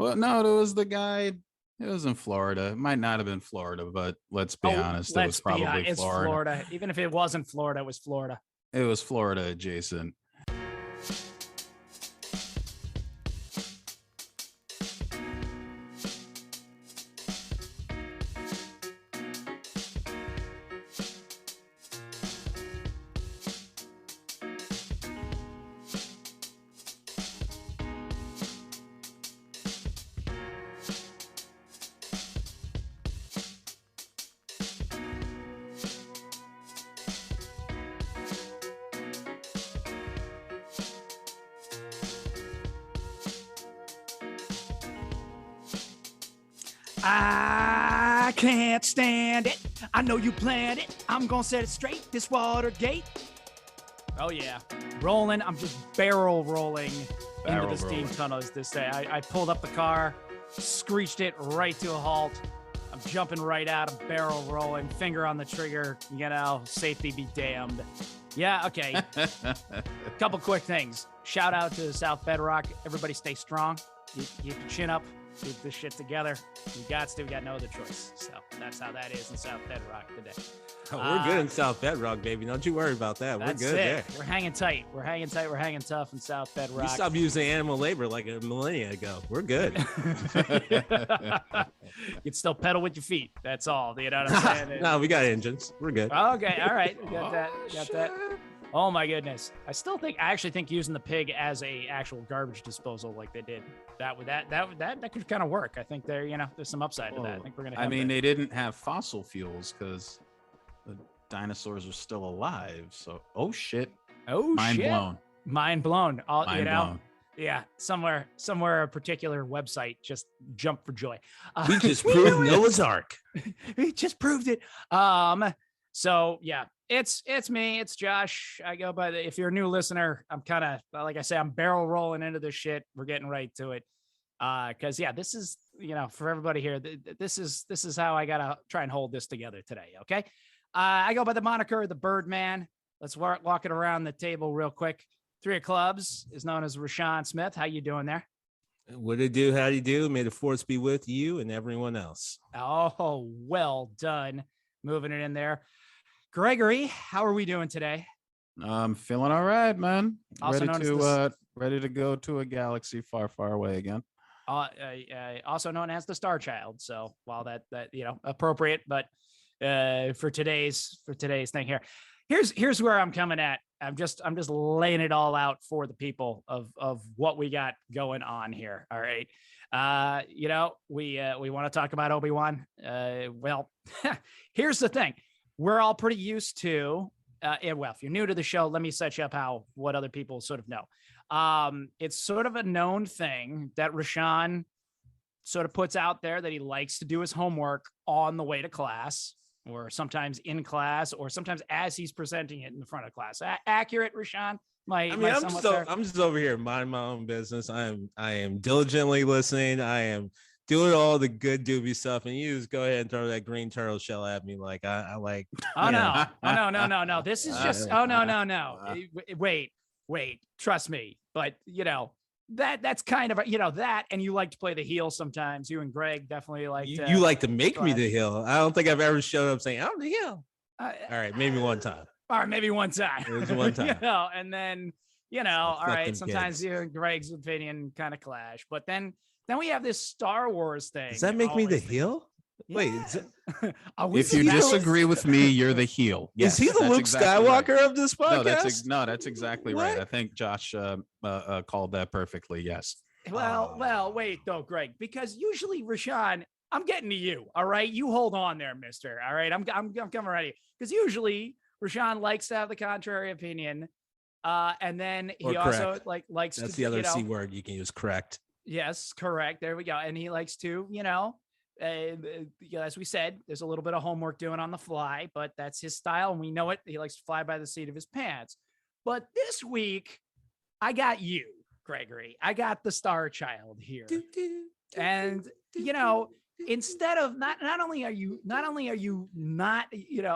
Well, no, it was the guy. It was in Florida. It might not have been Florida, but let's be honest, it was probably it's Florida. Florida. Even if it wasn't Florida, it was Florida. It was Florida adjacent. I can't stand it. I know you planned it. I'm gonna set it straight. This Watergate. Oh yeah, rolling. I'm just barrel rolling into the steam tunnels this day. I pulled up the car, screeched it right to a halt. I'm jumping right out. I'm barrel rolling, finger on the trigger. You know, safety be damned. Yeah, okay. Couple quick things. Shout out to South Bedrock. Everybody stay strong. Keep your chin up. Keep this shit together. We got no other choice. So that's how that is in South Bedrock today. Oh, we're good in South Bedrock, baby. Don't you worry about that. We're good there. We're hanging tight. We're hanging tight. We're hanging tough in South Bedrock. We stopped using animal labor like a millennia ago. We're good. You can still pedal with your feet. That's all. You know what I'm saying? No, we got engines. We're good. Okay. All right. We got that. Got that. Oh my goodness. I actually think using the pig as a actual garbage disposal like they did, that could kind of work. I think there's some upside to that. I think we're going to I mean, they didn't have fossil fuels because the dinosaurs are still alive. So, oh shit. Mind blown. Mind blown. Mind blown. Yeah, somewhere a particular website just jumped for joy. We just proved Noah's Ark. We just proved it. So yeah, it's me, it's Josh. I go by if you're a new listener, I'm kind of, like I say, I'm barrel rolling into this shit. We're getting right to it. Cause yeah, this is, for everybody here, this is how I got to try and hold this together today. Okay. I go by the moniker, the Birdman. Let's walk it around the table real quick. Three of Clubs is known as Rashawn Smith. How you doing there? What do you do? How do you do? May the force be with you and everyone else. Oh, well done. Moving it in there. Gregory, how are we doing today? I'm feeling all right, man. Also Ready to go to a galaxy far, far away again. Also known as the Star Child. So while that appropriate, but for today's thing here, here's where I'm coming at. I'm just laying it all out for the people of what we got going on here. All right. We want to talk about Obi Wan. Well, here's the thing. We're all pretty used to, if you're new to the show, let me set you up what other people sort of know. It's sort of a known thing that Rashawn sort of puts out there that he likes to do his homework on the way to class, or sometimes in class, or sometimes as he's presenting it in the front of class. Accurate, Rashawn? I'm just over here minding my own business. I am diligently listening. I am doing all the good doobie stuff, and you just go ahead and throw that green turtle shell at me like I like. Oh no! This is just. Oh no! Wait. Trust me, but that's kind of that, and you like to play the heel sometimes. You and Greg definitely like. You like to make me the heel. I don't think I've ever showed up saying I'm the heel. All right, maybe one time. All right, maybe one time. It was one time. And then all right. Sometimes you and Greg's opinion kind of clash, but then we have this Star Wars thing. Does that make me the heel? Yeah. Wait, if you disagree with me, you're the heel. Yes, is he the Luke Skywalker of this podcast? No, that's exactly right. I think Josh called that perfectly. Yes. Well, wait though, Greg, because usually Rashawn, I'm getting to you. All right, you hold on there, Mister. All right, I'm coming ready because usually Rashawn likes to have the contrary opinion, and then he also likes. That's the other C word you can use. Correct. Yes, correct. There we go. And he likes to, as we said, there's a little bit of homework doing on the fly, but that's his style, and we know it. He likes to fly by the seat of his pants. But this week, I got you, Gregory. I got the Star Child here, and instead of not only are you not you're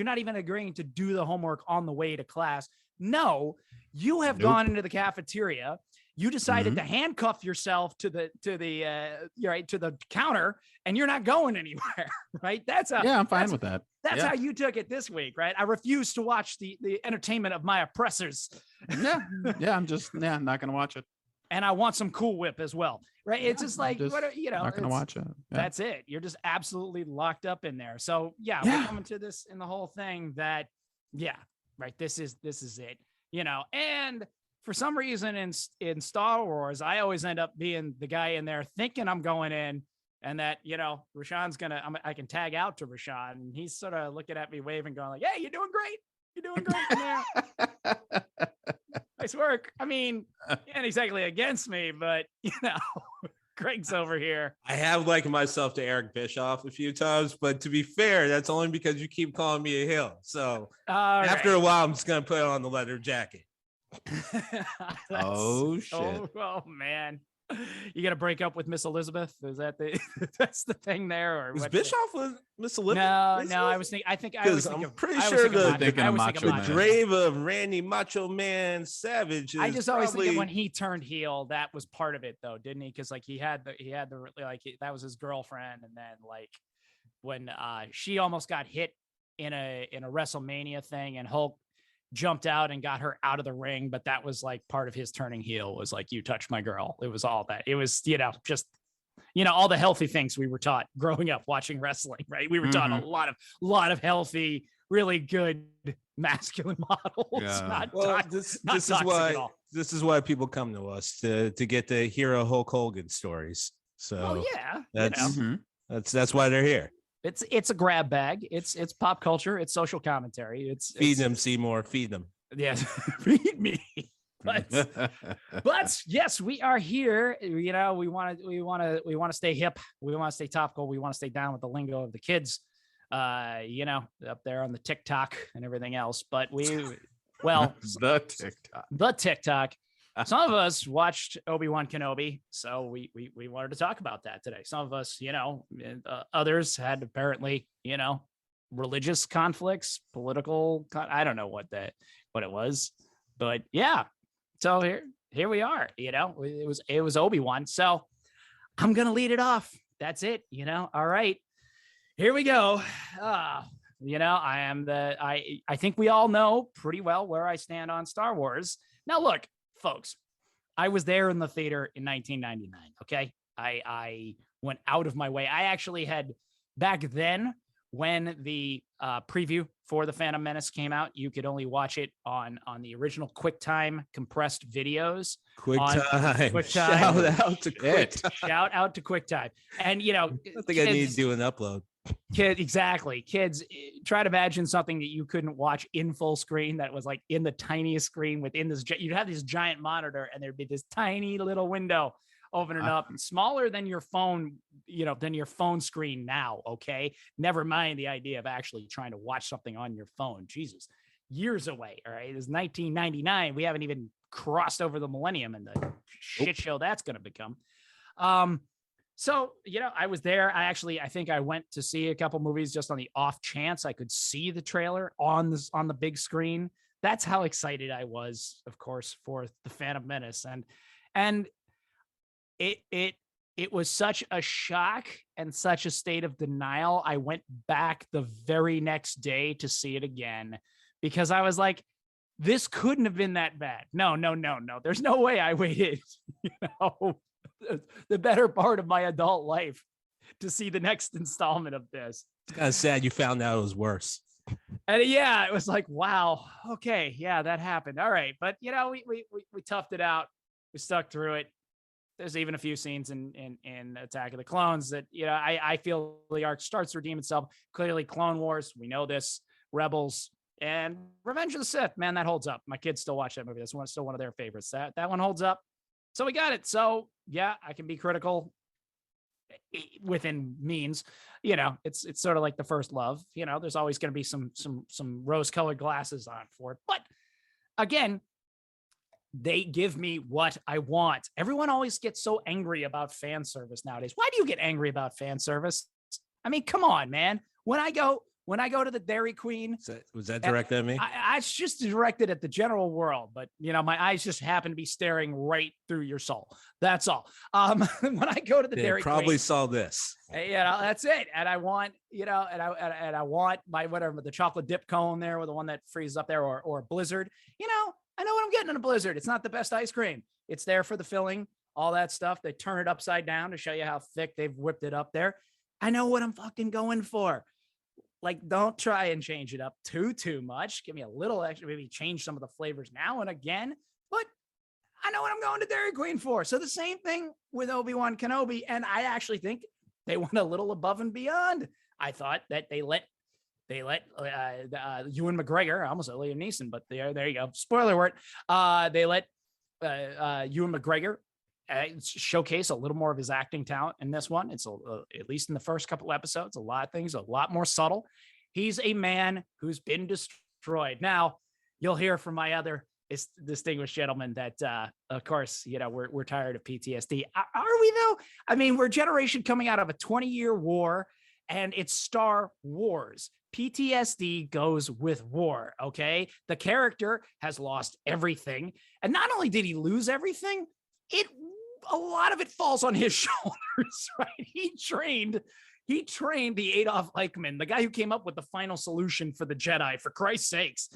not even agreeing to do the homework on the way to class. No, you have gone into the cafeteria. You decided to handcuff yourself to the counter, and you're not going anywhere, right? I'm fine with that. That's how you took it this week, right? I refuse to watch the entertainment of my oppressors. I'm not gonna watch it. And I want some Cool Whip as well, right? It's just like, not gonna watch it. That's it. You're just absolutely locked up in there. So we're coming to this in the whole thing that, right. This is it, and for some reason in Star Wars, I always end up being the guy in there thinking I'm going in, and that, Rashawn's I can tag out to Rashawn, and he's sort of looking at me, waving, going like, "Hey, you're doing great. You're doing great in there." Nice work. I mean, ain't exactly against me, but Greg's over here. I have likened myself to Eric Bischoff a few times, but to be fair, that's only because you keep calling me a hill. So after a while, I'm just gonna put on the leather jacket. Oh shit! Oh man, you gonna break up with Miss Elizabeth? Is that that's the thing there? Or was Bischoff with Miss Elizabeth? No. I was thinking. I'm pretty sure the grave of Randy Macho Man Savage. I just always think when he turned heel, that was part of it, though, didn't he? Because like he had the that was his girlfriend, and then like when she almost got hit in a WrestleMania thing, and Hulk jumped out and got her out of the ring, but that was like part of his turning heel, was like, you touched my girl. It was all that. It was, just, all the healthy things we were taught growing up watching wrestling, right? We were taught a lot of healthy, really good masculine models. Yeah. This is why people come to us to get the hero Hulk Hogan stories. So that's why they're here. It's a grab bag. It's pop culture. It's social commentary. Feed them, Seymour. Feed them. Yes, feed me. But yes, we are here. We want to stay hip. We want to stay topical. We want to stay down with the lingo of the kids. Up there on the TikTok and everything else. But the TikTok. Some of us watched Obi Wan Kenobi, so we wanted to talk about that today. Some of us, others had apparently, religious conflicts, political. I don't know what it was, but yeah. So here we are. It was Obi Wan. So I'm gonna lead it off. That's it. All right, here we go. I think we all know pretty well where I stand on Star Wars. Now, look. Folks, I was there in the theater in 1999. Okay. I went out of my way. I actually had, back then when the preview for The Phantom Menace came out, you could only watch it on the original QuickTime compressed videos. QuickTime. Shout out to QuickTime. And, I think I need to do an upload. Kids, try to imagine something that you couldn't watch in full screen, that was like in the tiniest screen within this. You'd have this giant monitor, and there'd be this tiny little window opening up, smaller than your phone, than your phone screen now. Okay. Never mind the idea of actually trying to watch something on your phone. Jesus, years away. All right. It's 1999. We haven't even crossed over the millennium and the shit show that's going to become. So, I was there. I think I went to see a couple movies just on the off chance I could see the trailer on the big screen. That's how excited I was, of course, for The Phantom Menace. And it was such a shock and such a state of denial. I went back the very next day to see it again, because I was like, this couldn't have been that bad. No. There's no way I waited, the better part of my adult life to see the next installment of this. It's kind of sad you found out it was worse. And it was like, wow, okay, yeah, that happened. All right, but we toughed it out. We stuck through it. There's even a few scenes in Attack of the Clones that I feel the arc starts to redeem itself. Clearly, Clone Wars, we know this. Rebels and Revenge of the Sith, man, that holds up. My kids still watch that movie. That's still one of their favorites. That one holds up. So we got it. So yeah, I can be critical within means. It's sort of like the first love. There's always going to be some rose-colored glasses on for it. But again, they give me what I want. Everyone always gets so angry about fan service nowadays. Why do you get angry about fan service? I mean, come on, man. When when I go to the Dairy Queen. Was that directed at me? It's just directed at the general world, but my eyes just happen to be staring right through your soul. That's all. When I go to the Dairy Queen, probably saw this. That's it. And I want, and I want my the chocolate dip cone there, with the one that freezes up there, or Blizzard. I know what I'm getting in a Blizzard. It's not the best ice cream. It's there for the filling, all that stuff. They turn it upside down to show you how thick they've whipped it up there. I know what I'm fucking going for. Like, don't try and change it up too much. Give me a little extra, maybe change some of the flavors now and again. But I know what I'm going to Dairy Queen for. So the same thing with Obi Wan Kenobi. And I actually think they went a little above and beyond. I thought that they let Ewan McGregor, I almost said Liam Neeson, but there you go. Spoiler alert. They let Ewan McGregor showcase a little more of his acting talent in this one. It's at least in the first couple episodes, a lot of things, a lot more subtle. He's a man who's been destroyed. Now, you'll hear from my other distinguished gentleman that, of course, we're tired of PTSD. Are we though? I mean, we're a generation coming out of a 20-year war, and it's Star Wars. PTSD goes with war, okay? The character has lost everything. And not only did he lose everything, a lot of it falls on his shoulders, right? He trained the Adolf Eichmann, the guy who came up with the final solution for the Jedi, for Christ's sakes.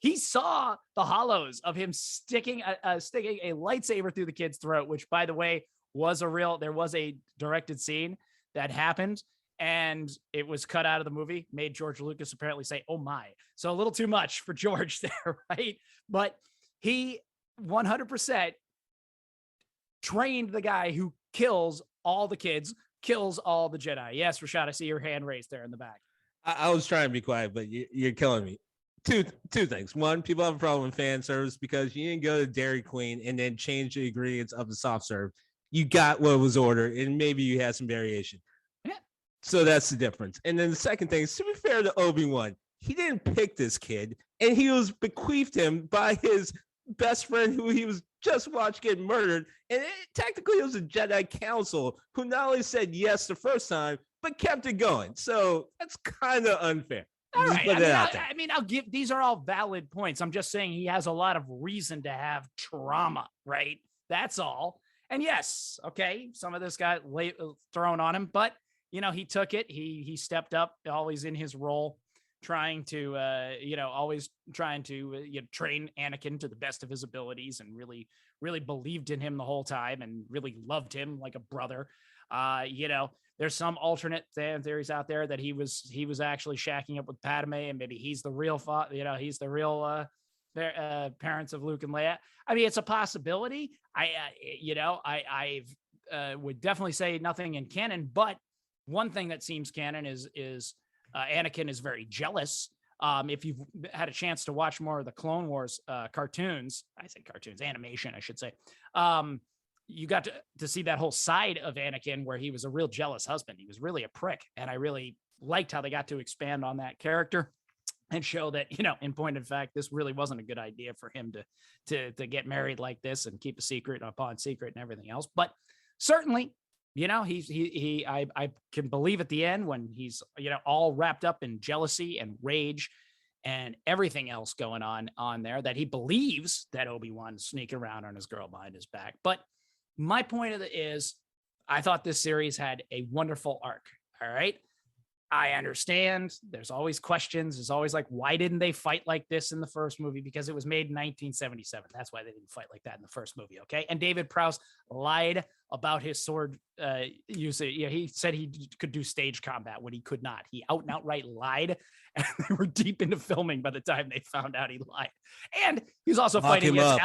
He saw the hollows of him sticking a lightsaber through the kid's throat, which, by the way, there was a directed scene that happened, and it was cut out of the movie, made George Lucas apparently say, oh my. So a little too much for George there, right? But he 100% trained the guy who kills all the kids, kills all the Jedi. Yes, Rashad, I see your hand raised there in the back. I was trying to be quiet, but you're killing me. Two things. One, people have a problem with fan service because you didn't go to Dairy Queen and then change the ingredients of the soft serve. You got what was ordered, and maybe you had some variation. Yeah. So that's the difference. And then the second thing is, to be fair to Obi Wan, he didn't pick this kid, and he was bequeathed him by his best friend who he was just watched get murdered. And technically it was a Jedi Council who not only said yes the first time, but kept it going. So that's kind of unfair. All right. I'll give, these are all valid points. I'm just saying he has a lot of reason to have trauma, right? That's all. And yes, okay, some of this got thrown on him, but he took it. He stepped up, always in his role, trying to, always trying to train Anakin to the best of his abilities, and really, really believed in him the whole time, and really loved him like a brother. There's some alternate theories out there that he was actually shacking up with Padme, and maybe he's the real he's the real parents of Luke and Leia. I mean, it's a possibility. I would definitely say nothing in canon, but one thing that seems canon is Anakin is very jealous. If you've had a chance to watch more of the Clone Wars cartoons, animation, I should say, you got to see that whole side of Anakin where he was a real jealous husband. He was really a prick. And I really liked how they got to expand on that character and show that, in point of fact, this really wasn't a good idea for him to get married like this and keep a secret upon secret and everything else. But certainly, I can believe at the end when he's, all wrapped up in jealousy and rage and everything else going on there, that he believes that Obi-Wan's sneaking around on his girl behind his back. But my point of it is, I thought this series had a wonderful arc. All right. I understand there's always questions. There's always like, why didn't they fight like this in the first movie? Because it was made in 1977. That's why they didn't fight like that in the first movie. Okay. And David Prowse lied about his sword usage. He said he could do stage combat when he could not. He outright lied, and they were deep into filming by the time they found out he lied. And he was also fighting against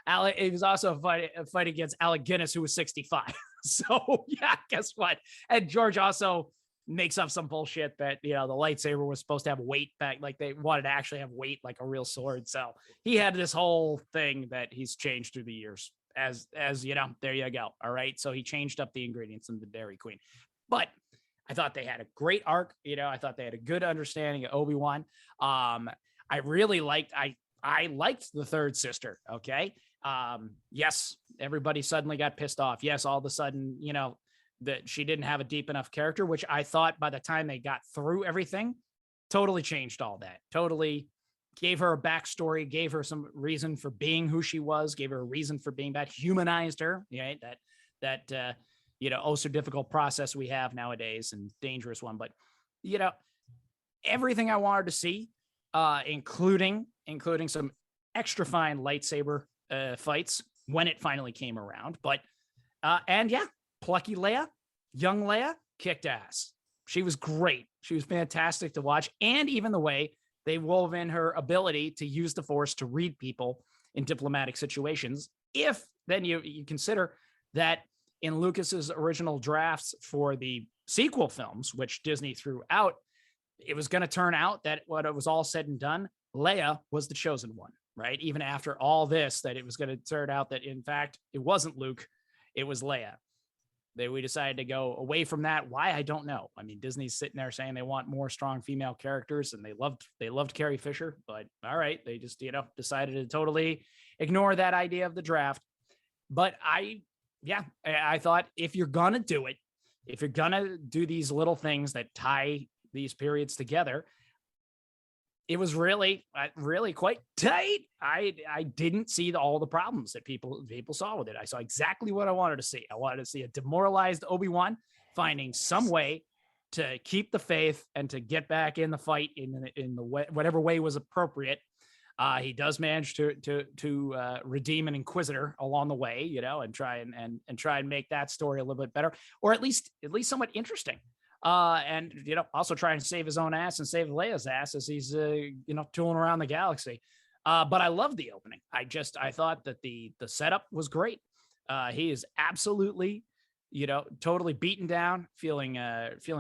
Alec. He was also fighting against Alec Guinness, who was 65. So yeah, guess what? And George also makes up some bullshit that, the lightsaber was supposed to have weight back. Like they wanted to actually have weight like a real sword. So he had this whole thing that he's changed through the years as there you go. All right. So he changed up the ingredients in the Dairy Queen, but I thought they had a great arc. I thought they had a good understanding of Obi-Wan. I really liked, I liked the third sister. Okay. Yes. Everybody suddenly got pissed off. Yes. All of a sudden, that she didn't have a deep enough character, which I thought by the time they got through everything, totally changed all that. Totally gave her a backstory, gave her some reason for being who she was, gave her a reason for being bad, humanized her. Right? That oh so difficult process we have nowadays, and dangerous one. But everything I wanted to see, including some extra fine lightsaber fights when it finally came around. But and yeah, plucky Leia, young Leia, kicked ass. She was great. She was fantastic to watch. And even the way they wove in her ability to use the Force to read people in diplomatic situations. If then you consider that in Lucas's original drafts for the sequel films, which Disney threw out, it was going to turn out that when it was all said and done, Leia was the chosen one, right? Even after all this, that it was going to turn out that, in fact, it wasn't Luke, it was Leia. We decided to go away from that. Why? I don't know. I mean, Disney's sitting there saying they want more strong female characters, and they loved Carrie Fisher, but all right, they just, decided to totally ignore that idea of the draft. But I thought if you're going to do it, if you're going to do these little things that tie these periods together, it was really quite tight. I didn't see all the problems that people saw with it. I saw exactly what I wanted to see. I wanted to see a demoralized Obi Wan finding some way to keep the faith and to get back in the fight in the way, whatever way was appropriate. He does manage to redeem an Inquisitor along the way, and try and make that story a little bit better, or at least somewhat interesting. And also try and save his own ass and save Leia's ass as he's tooling around the galaxy. But I love the opening. I thought that the setup was great. He is absolutely totally beaten down, feeling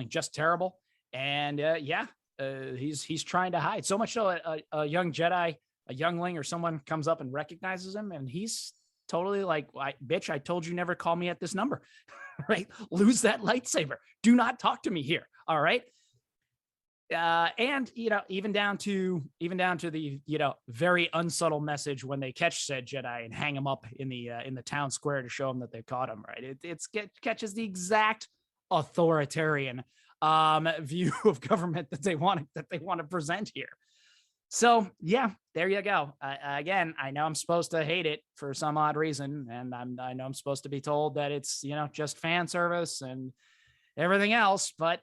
just terrible, and he's trying to hide, so much so a young Jedi, a youngling or someone comes up and recognizes him, and he's totally like, bitch, I told you never call me at this number. Right? Lose that lightsaber. Do not talk to me here. All right. And even down to the very unsubtle message when they catch said Jedi and hang him up in the town square to show him that they caught him. Right. It catches the exact authoritarian view of government that they want to present here. So yeah, there you go. Again, I know I'm supposed to hate it for some odd reason, and I know I'm supposed to be told that it's just fan service and everything else. But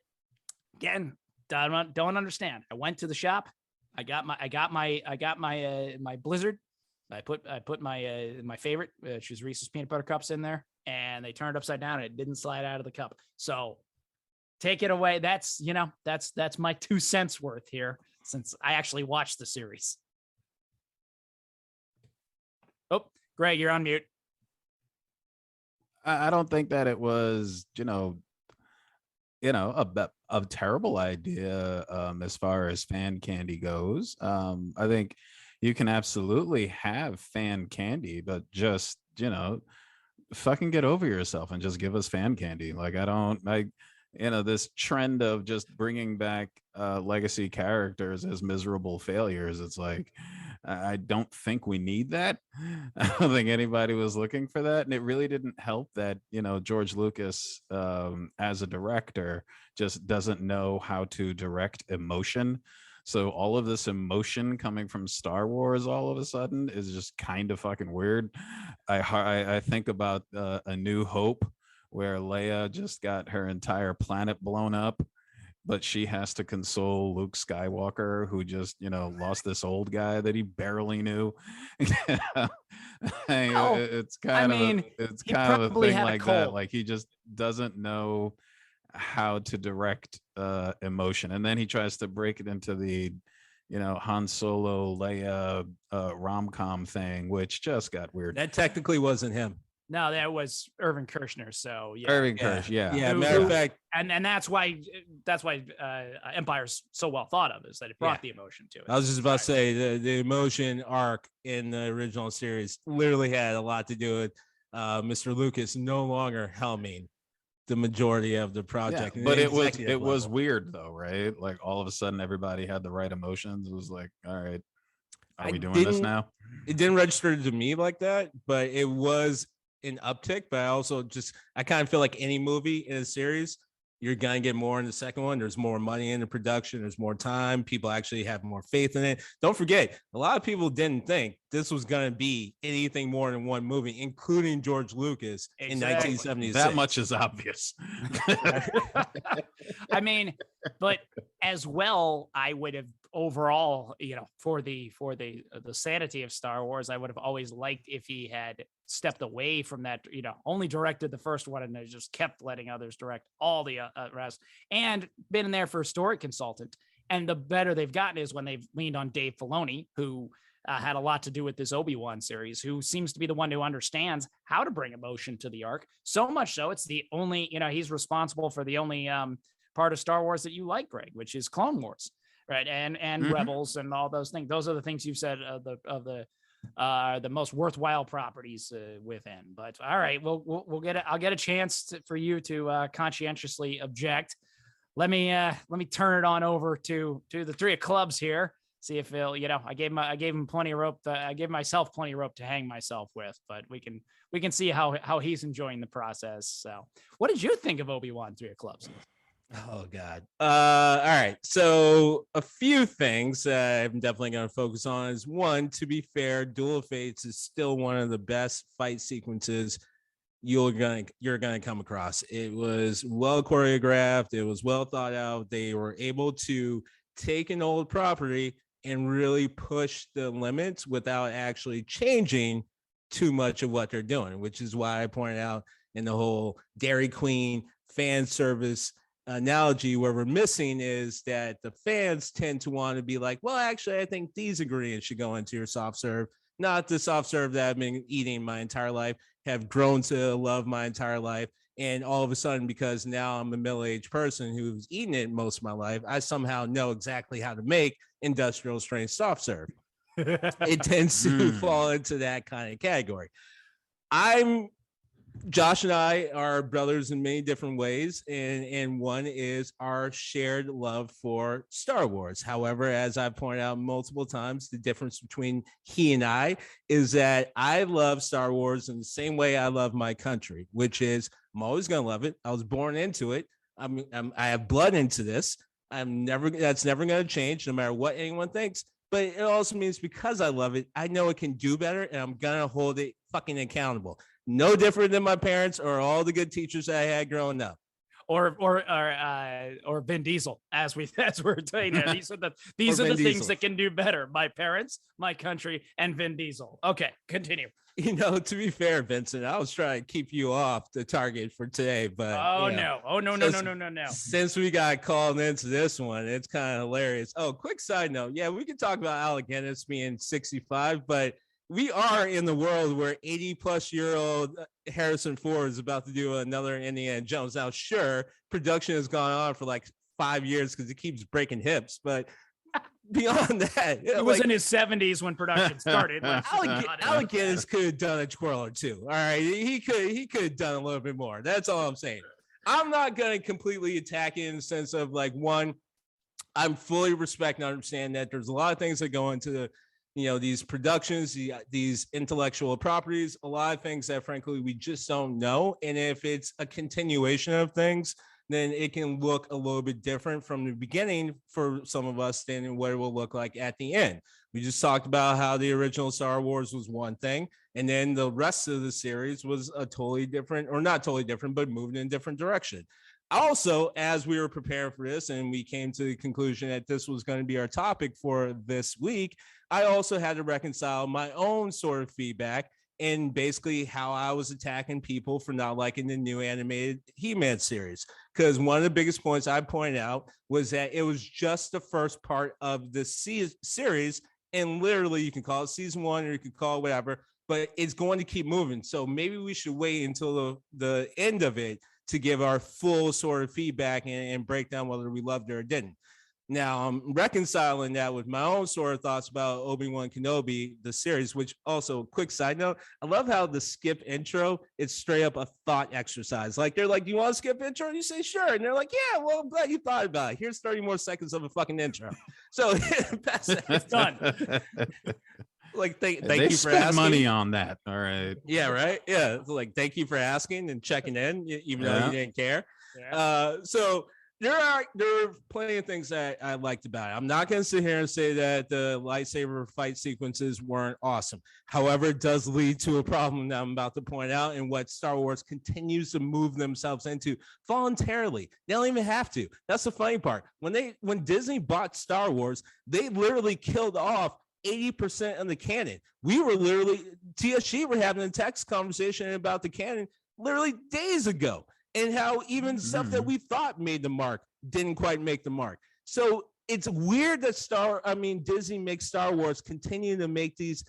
again, don't understand. I went to the shop. I got my Blizzard. I put my favorite, which is Reese's peanut butter cups, in there, and they turned upside down and it didn't slide out of the cup. So take it away. That's my 2 cents worth here, since I actually watched the series. Oh, Greg, you're on mute. I don't think that it was, a terrible idea as far as fan candy goes. I think you can absolutely have fan candy, but just, fucking get over yourself and just give us fan candy. Like, this trend of just bringing back legacy characters as miserable failures. It's like, I don't think we need that. I don't think anybody was looking for that. And it really didn't help that, George Lucas, as a director, just doesn't know how to direct emotion. So all of this emotion coming from Star Wars all of a sudden is just kind of fucking weird. I think about A New Hope, where Leia just got her entire planet blown up, but she has to console Luke Skywalker, who just, lost this old guy that he barely knew. It's kind of a thing like that. Like, he just doesn't know how to direct emotion. And then he tries to break it into the, Han Solo, Leia rom-com thing, which just got weird. That technically wasn't him. No, that was Irvin Kershner. So yeah, Irvin Kersh, yeah. Matter of fact, and that's why Empire's so well thought of, is that it brought the emotion to it. I was just about to say the emotion arc in the original series literally had a lot to do with Mr. Lucas no longer helming the majority of the project. Yeah, but it was weird though, right? Like, all of a sudden everybody had the right emotions. It was like, all right, are we doing this now? It didn't register to me like that, but it was an uptick, but I kind of feel like any movie in a series, you're going to get more in the second one. There's more money in the production. There's more time. People actually have more faith in it. Don't forget, a lot of people didn't think this was going to be anything more than one movie, including George Lucas in 1976. That much is obvious. I mean, but as well, I would have overall, for the sanity of Star Wars, I would have always liked if he had stepped away from that, only directed the first one and just kept letting others direct all the rest, and been in there for a story consultant. And the better they've gotten is when they've leaned on Dave Filoni, who had a lot to do with this Obi Wan series, who seems to be the one who understands how to bring emotion to the arc. So much so, it's the only, he's responsible for the only part of Star Wars that you like, Greg, which is Clone Wars, right? And Rebels and all those things. Those are the things you've said of the most worthwhile properties within. But all right, we'll get it. I'll get a chance for you to conscientiously object. Let me turn it on over to the three of clubs here. See if he'll, I gave him plenty of rope. I gave myself plenty of rope to hang myself with, but we can see how he's enjoying the process. So what did you think of Obi Wan, three of clubs? Oh God. All right. So a few things I'm definitely going to focus on is one, to be fair, Duel of Fates is still one of the best fight sequences you're going to come across. It was well choreographed. It was well thought out. They were able to take an old property and really push the limits without actually changing too much of what they're doing, which is why I pointed out in the whole Dairy Queen fan service analogy, where we're missing is that the fans tend to want to be like, well, actually, I think these ingredients should go into your soft serve, not the soft serve that I've been eating my entire life, have grown to love my entire life. And all of a sudden, because now I'm a middle-aged person who's eaten it most of my life, I somehow know exactly how to make industrial strength soft serve. It tends to fall into that kind of category. Josh and I are brothers in many different ways, and one is our shared love for Star Wars. However, as I've pointed out multiple times, the difference between he and I is that I love Star Wars in the same way I love my country, which is I'm always going to love it. I was born into it. I have blood into this. That's never going to change no matter what anyone thinks. But it also means because I love it, I know it can do better, and I'm going to hold it fucking accountable. No different than my parents or all the good teachers I had growing up. Or Vin Diesel, as we're saying that. These are the things that can do better. My parents, my country, and Vin Diesel. Okay, continue. To be fair, Vincent, I was trying to keep you off the target for today, but no. Since we got called into this one, it's kind of hilarious. Oh, quick side note. Yeah, we can talk about Alec Guinness being 65, but we are in the world where 80-plus-year-old Harrison Ford is about to do another Indiana Jones. Now, sure, production has gone on for like 5 years because he keeps breaking hips, but beyond that, he was in his 70s when production started. Alec Guinness could have done a twirl or two. All right, he could have done a little bit more. That's all I'm saying. I'm not going to completely attack it in the sense of like, one, I'm fully respect and understand that there's a lot of things that go into these productions, these intellectual properties, a lot of things that frankly we just don't know. And if it's a continuation of things, then it can look a little bit different from the beginning for some of us than what it will look like at the end. We just talked about how the original Star Wars was one thing, and then the rest of the series was a totally different, or not totally different, but moving in a different direction. Also, as we were preparing for this and we came to the conclusion that this was going to be our topic for this week, I also had to reconcile my own sort of feedback and basically how I was attacking people for not liking the new animated He-Man series. Because one of the biggest points I pointed out was that it was just the first part of the series. And literally, you can call it season one or you can call it whatever, but it's going to keep moving. So maybe we should wait until the end of it to give our full sort of feedback and break down whether we loved it or didn't. Now, I'm reconciling that with my own sort of thoughts about Obi Wan Kenobi, the series, which also, quick side note, I love how the skip intro, it's straight up a thought exercise. Like, they're like, do you want to skip intro? And you say, sure. And they're like, yeah, well, I'm glad you thought about it. Here's 30 more seconds of a fucking intro. So it's done. thank They you for spent asking. money on that. All right. Yeah, right. Yeah, so like thank you for asking and checking in, even though you didn't care. Yeah. So there are plenty of things that I liked about it. I'm not going to sit here and say that the lightsaber fight sequences weren't awesome. However, it does lead to a problem that I'm about to point out, and what Star Wars continues to move themselves into voluntarily. They don't even have to. That's the funny part. When Disney bought Star Wars, they literally killed off 80% of the canon. We were literally, TSG were having a text conversation about the canon literally days ago, and how even stuff that we thought made the mark didn't quite make the mark. So it's weird that Disney makes Star Wars continue to make these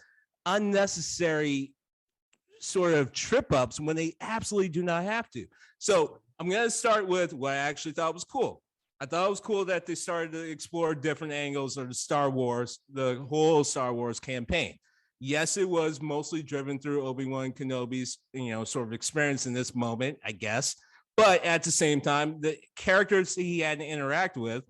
unnecessary sort of trip ups when they absolutely do not have to. So I'm going to start with what I actually thought was cool. I thought it was cool that they started to explore different angles of the whole Star Wars campaign. Yes, it was mostly driven through Obi Wan Kenobi's, sort of experience in this moment, I guess. But at the same time, the characters he had to interact with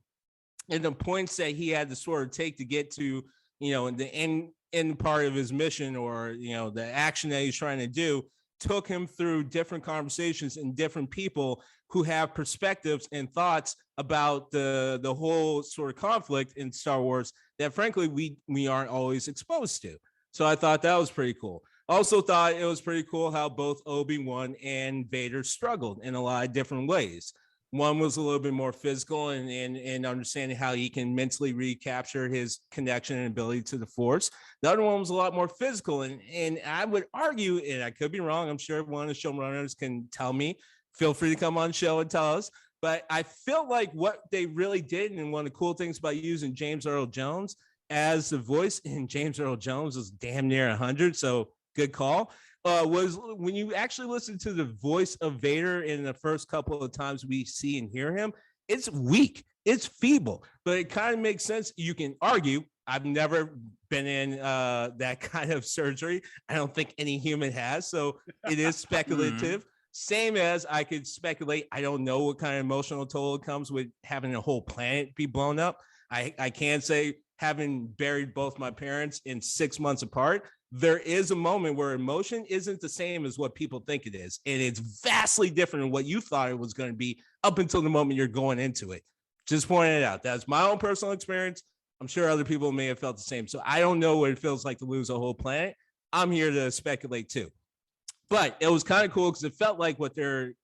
and the points that he had to sort of take to get to, the end part of his mission, or, the action that he's trying to do, took him through different conversations and different people who have perspectives and thoughts about the whole sort of conflict in Star Wars that frankly we aren't always exposed to. So I thought that was pretty cool. Also thought it was pretty cool how both Obi-Wan and Vader struggled in a lot of different ways. One was a little bit more physical and understanding how he can mentally recapture his connection and ability to the Force. The other one was a lot more physical. And I would argue, and I could be wrong, I'm sure one of the showrunners can tell me. Feel free to come on the show and tell us. But I feel like what they really did, and one of the cool things about using James Earl Jones as the voice, and James Earl Jones was damn near 100, so good call, was when you actually listen to the voice of Vader in the first couple of times we see and hear him, it's weak, it's feeble, but it kind of makes sense. You can argue, I've never been in that kind of surgery. I don't think any human has, so it is speculative. Same as I could speculate, I don't know what kind of emotional toll it comes with having a whole planet be blown up. I can't say, having buried both my parents in 6 months apart, there is a moment where emotion isn't the same as what people think it is. And it's vastly different than what you thought it was going to be up until the moment you're going into it. Just pointing it out. That's my own personal experience. I'm sure other people may have felt the same. So I don't know what it feels like to lose a whole planet. I'm here to speculate too. But it was kind of cool because it felt like what they're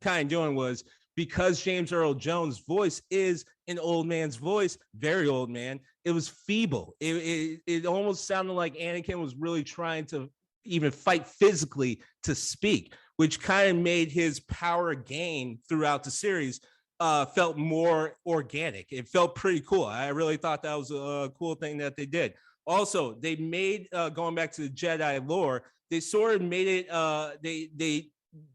kind of doing was, because James Earl Jones' voice is an old man's voice, very old man, it was feeble. It almost sounded like Anakin was really trying to even fight physically to speak, which kind of made his power gain throughout the series felt more organic. It felt pretty cool. I really thought that was a cool thing that they did. Also, they made, going back to the Jedi lore, they sort of made it,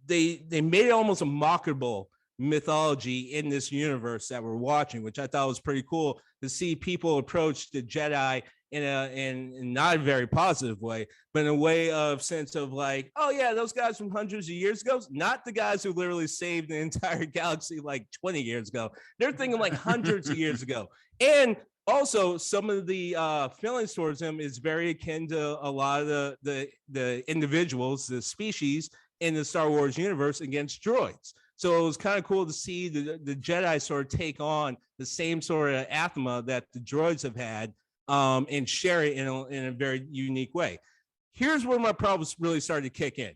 they made it almost a mockable mythology in this universe that we're watching, which I thought was pretty cool to see people approach the Jedi in not a very positive way, but in a way of sense of like, oh yeah, those guys from hundreds of years ago, not the guys who literally saved the entire galaxy like 20 years ago. They're thinking like hundreds of years ago. And also some of the feelings towards him is very akin to a lot of the individuals, the species in the Star Wars universe against droids. So it was kind of cool to see the Jedi sort of take on the same sort of athema that the droids have had and share it in a very unique way. Here's where my problems really started to kick in.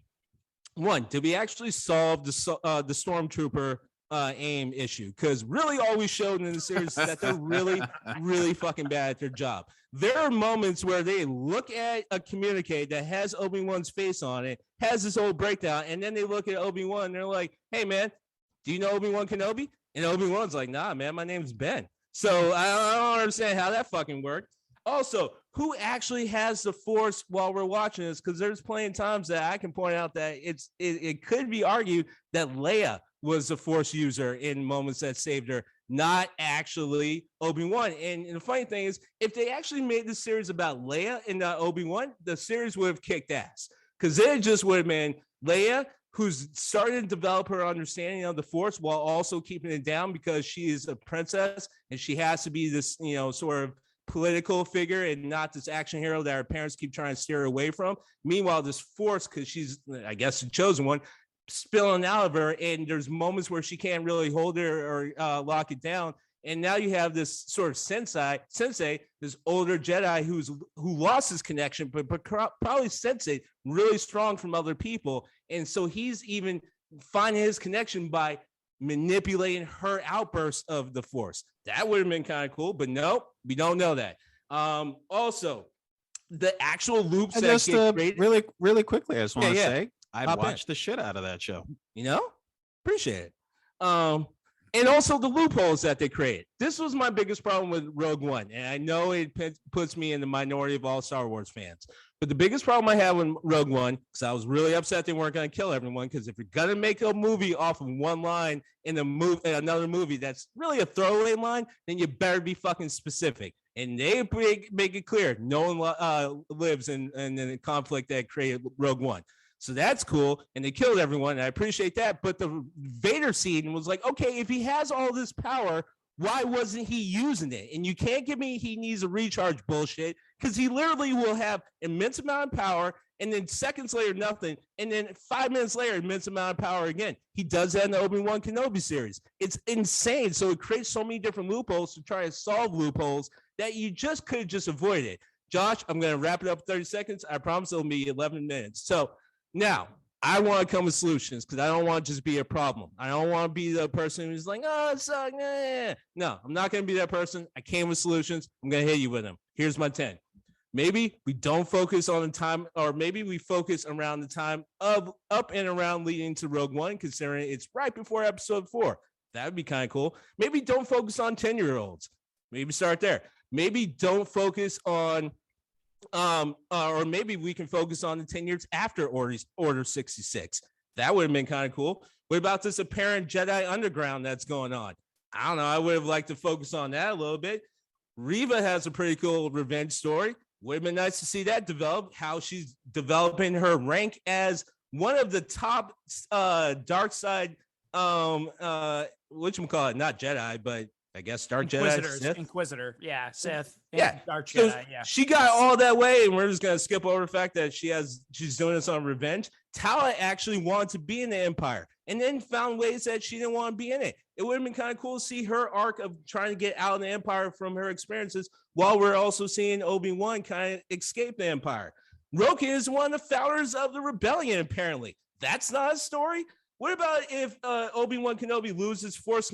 One, did we actually solve the stormtrooper aim issue? Because really all we showed in the series is that they're really, really fucking bad at their job. There are moments where they look at a communique that has Obi-Wan's face on it, has this whole breakdown, and then they look at Obi-Wan and they're like, hey man, do you know Obi-Wan Kenobi? And Obi-Wan's like, nah man, my name's Ben. So I don't understand how that fucking worked. Also, who actually has the Force while we're watching this? Because there's plenty of times that I can point out that it could be argued that Leia was the Force user in moments that saved her, not actually Obi-Wan. And the funny thing is, if they actually made the series about Leia and not Obi-Wan, the series would have kicked ass. Because it just would have been Leia, who's started to develop her understanding of the Force while also keeping it down because she is a princess and she has to be this, sort of political figure and not this action hero that her parents keep trying to steer her away from. Meanwhile, this force, because she's, I guess, the chosen one, spilling out of her, and there's moments where she can't really hold it or lock it down. And now you have this sort of sensei, this older Jedi who lost his connection, but probably sensei, really strong from other people. And so he's even finding his connection by manipulating her outburst of the force. That would have been kind of cool, but no, we don't know that. Also, the actual loops and that just get created, really quickly, I just want to say I Hop watched the shit out of that show. You know, appreciate it. And also the loopholes that they create. This was my biggest problem with Rogue One, and I know it puts me in the minority of all Star Wars fans. But the biggest problem I had with Rogue One, because I was really upset they weren't going to kill everyone. Because if you're going to make a movie off of one line in another movie that's really a throwaway line, then you better be fucking specific. And they make it clear no one lives in the conflict that created Rogue One. So that's cool. And they killed everyone. And I appreciate that. But the Vader scene was like, okay, if he has all this power, why wasn't he using it? And you can't give me he needs a recharge bullshit, because he literally will have immense amount of power, and then seconds later, nothing. And then 5 minutes later, immense amount of power again. He does that in the Obi Wan Kenobi series. It's insane. So it creates so many different loopholes to try to solve loopholes that you just could just avoid it. Josh, I'm going to wrap it up in 30 seconds. I promise it'll be 11 minutes. So now, I want to come with solutions, because I don't want to just be a problem. I don't want to be the person who's like, oh, it sucks. No, I'm not going to be that person. I came with solutions. I'm going to hit you with them. Here's my 10. Maybe we don't focus on the time, or maybe we focus around the time of up and around leading to Rogue One, considering it's right before episode 4. That would be kind of cool. Maybe don't focus on 10-year-olds. Maybe start there. Maybe don't focus on or maybe we can focus on the 10 years after Order 66. That would have been kind of cool. What about this apparent Jedi underground that's going on? I don't know. I would have liked to focus on that a little bit. Reva has a pretty cool revenge story. Would have been nice to see that develop, how she's developing her rank as one of the top dark side, whatchamacallit, not Jedi, but I guess Dark Jedi. Inquisitor. Yeah. Sith. Yeah. Dark Jedi. Yeah. She got all that way, and we're just going to skip over the fact that she's doing this on revenge. Tala actually wanted to be in the Empire and then found ways that she didn't want to be in it. It would have been kind of cool to see her arc of trying to get out of the Empire from her experiences, while we're also seeing Obi Wan kind of escape the Empire. Roka is one of the founders of the rebellion, apparently. That's not a story. What about if Obi Wan Kenobi loses Force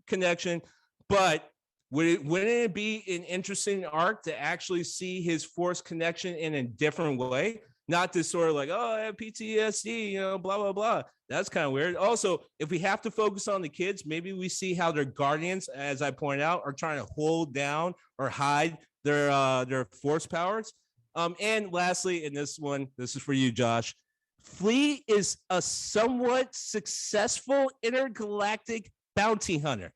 connection? But wouldn't it be an interesting arc to actually see his Force connection in a different way? Not this sort of like, oh, I have PTSD, blah, blah, blah. That's kind of weird. Also, if we have to focus on the kids, maybe we see how their guardians, as I pointed out, are trying to hold down or hide their Force powers. And lastly, in this one, this is for you, Josh. Flea is a somewhat successful intergalactic bounty hunter.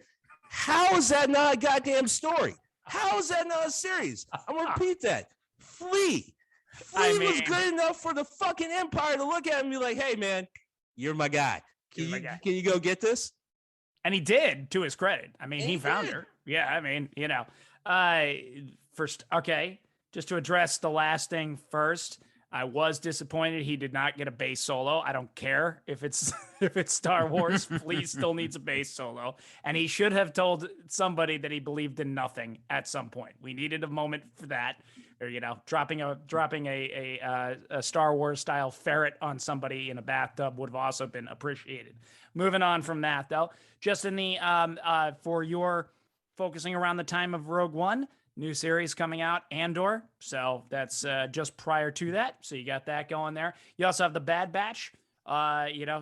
How is that not a goddamn story? How is that not a series? I'm going to repeat that. Flea was good enough for the fucking Empire to look at him and be like, hey, man, you're my guy. Can you go get this? And he did, to his credit. I mean, he found her. Yeah, I mean, first, okay, just to address the last thing first, I was disappointed he did not get a bass solo. I don't care if it's Star Wars. Flea still needs a bass solo, and he should have told somebody that he believed in nothing at some point. We needed a moment for that, or dropping a Star Wars style ferret on somebody in a bathtub would have also been appreciated. Moving on from that, though, just in the for your focusing around the time of Rogue One. New series coming out, Andor. So that's just prior to that. So you got that going there. You also have the Bad Batch,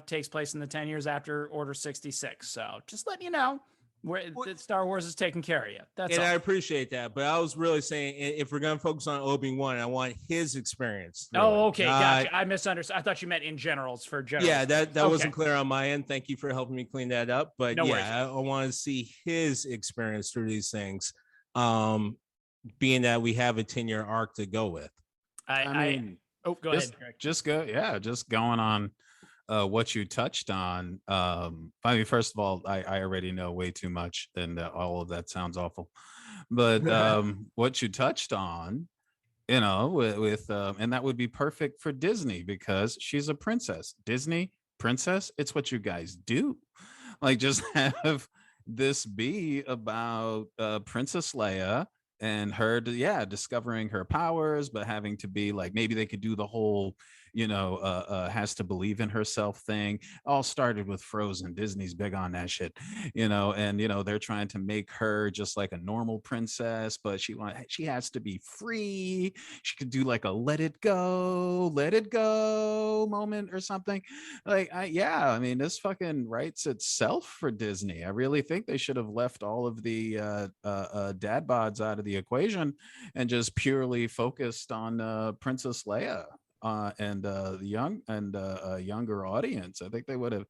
takes place in the 10 years after Order 66. So just letting you know where Star Wars is taking care of you. That's all. I appreciate that. But I was really saying, if we're going to focus on Obi Wan, I want his experience. Oh, okay. Gotcha. I misunderstood. I thought you meant in generals for general. Yeah, that wasn't clear on my end. Thank you for helping me clean that up. But worries. I want to see his experience through these things. Being that we have a 10-year arc to go with. I mean, go ahead. Just going on what you touched on. I mean, first of all, I already know way too much, and all of that sounds awful. But what you touched on, and that would be perfect for Disney because she's a princess. Disney princess, it's what you guys do. Like, just have this be about Princess Leia and her, yeah, discovering her powers, but having to be like, maybe they could do the whole, has to believe in herself thing. All started with Frozen. Disney's big on that shit, and they're trying to make her just like a normal princess, but she has to be free. She could do like a let it go moment or something. Like, I mean, this fucking writes itself for Disney. I really think they should have left all of the dad bods out of the equation and just purely focused on Princess Leia and the younger audience. I think they would have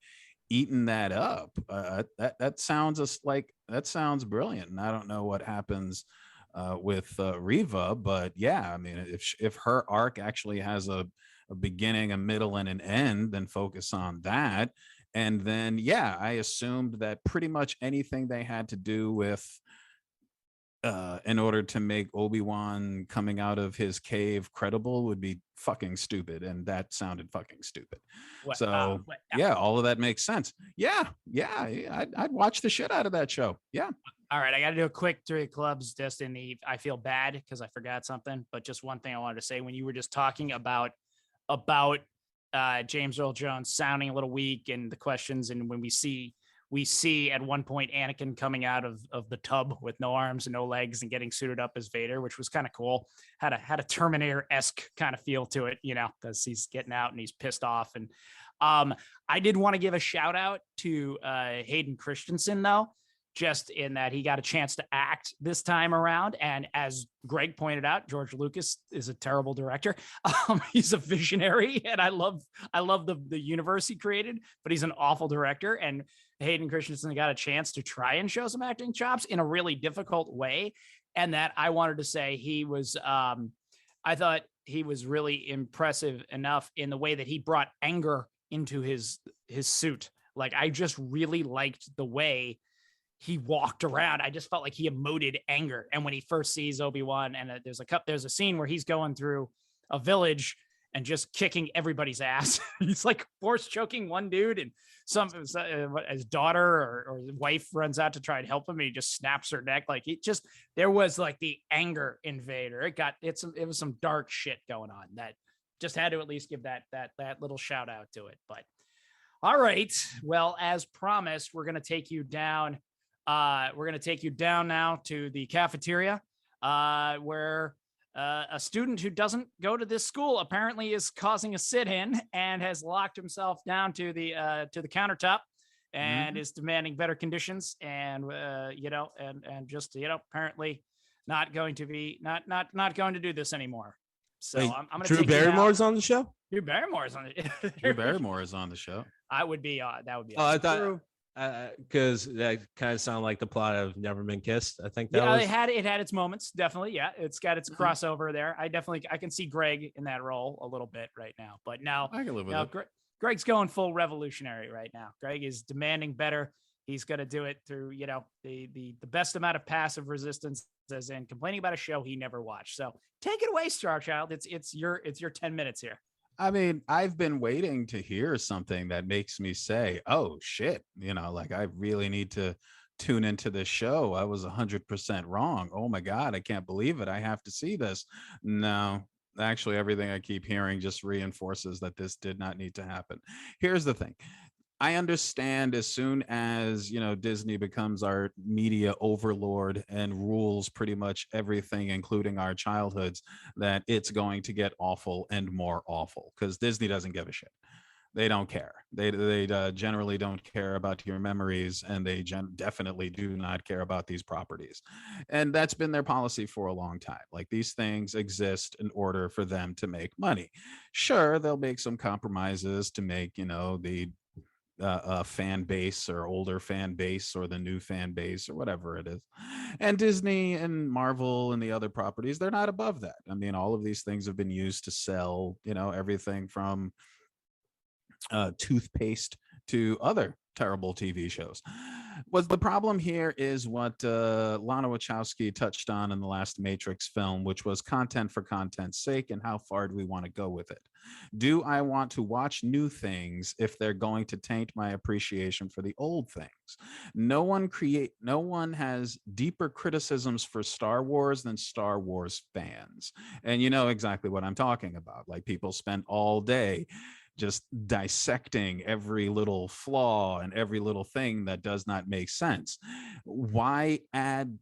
eaten that up. That sounds brilliant, and I don't know what happens with Riva, but yeah, I mean, if her arc actually has a beginning, a middle, and an end, then focus on that. And then, yeah, I assumed that pretty much anything they had to do with in order to make Obi Wan coming out of his cave credible would be fucking stupid, and that sounded fucking stupid. Yeah, all of that makes sense. Yeah, I'd watch the shit out of that show. Yeah. All right, I got to do a quick three clubs. Just I feel bad because I forgot something, but just one thing I wanted to say when you were just talking about James Earl Jones sounding a little weak and the questions, and when we see at one point Anakin coming out of the tub with no arms and no legs and getting suited up as Vader, which was kind of cool. Had a Terminator-esque kind of feel to it, because he's getting out and he's pissed off. And I did want to give a shout out to Hayden Christensen, though, just in that he got a chance to act this time around. And as Greg pointed out, George Lucas is a terrible director. He's a visionary, and I love the universe he created, but he's an awful director. And Hayden Christensen got a chance to try and show some acting chops in a really difficult way. And that I wanted to say he was, I thought he was really impressive enough in the way that he brought anger into his suit. Like, I just really liked the way he walked around. I just felt like he emoted anger. And when he first sees Obi Wan, and there's a scene where he's going through a village and just kicking everybody's ass. He's like force choking one dude, and his daughter or his wife runs out to try and help him, and he just snaps her neck. Like, there was like the anger invader. It was some dark shit going on that just had to at least give that little shout out to it. But all right, well, as promised, we're gonna take you down. We're going to take you down now to the cafeteria, where a student who doesn't go to this school apparently is causing a sit-in and has locked himself down to the countertop and is demanding better conditions, and just apparently not going to do this anymore. So wait, I'm going to Drew Barrymore's on the show. Drew Barrymore's on it. Drew Barrymore is on the show. That would be. Oh, I thought. Because that kind of sounded like the plot of Never Been Kissed. I think that was... it had its moments, definitely. Yeah, it's got its crossover there. I can see Greg in that role a little bit right now, but now I can live with it. Greg's going full revolutionary right now. Greg is demanding better. He's going to do it through the best amount of passive resistance, as in complaining about a show he never watched. So take it away, Star Child. It's your 10 minutes here. I mean, I've been waiting to hear something that makes me say, oh shit, like I really need to tune into this show. I was 100% wrong. Oh my God, I can't believe it. I have to see this. No, actually, everything I keep hearing just reinforces that this did not need to happen. Here's the thing. I understand as soon as, Disney becomes our media overlord and rules pretty much everything, including our childhoods, that it's going to get awful and more awful, because Disney doesn't give a shit. They don't care. They generally don't care about your memories, and they definitely do not care about these properties. And that's been their policy for a long time. Like, these things exist in order for them to make money. Sure, they'll make some compromises to make, the fan base or older fan base or the new fan base or whatever it is. And Disney and Marvel and the other properties, they're not above that. I mean, all of these things have been used to sell, everything from toothpaste to other terrible TV shows. Was the problem here is what Lana Wachowski touched on in the last Matrix film, which was content for content's sake, and how far do we want to go with it? Do I want to watch new things if they're going to taint my appreciation for the old things? No one has deeper criticisms for Star Wars than Star Wars fans. And you know exactly what I'm talking about. Like, people spend all day just dissecting every little flaw and every little thing that does not make sense. Why add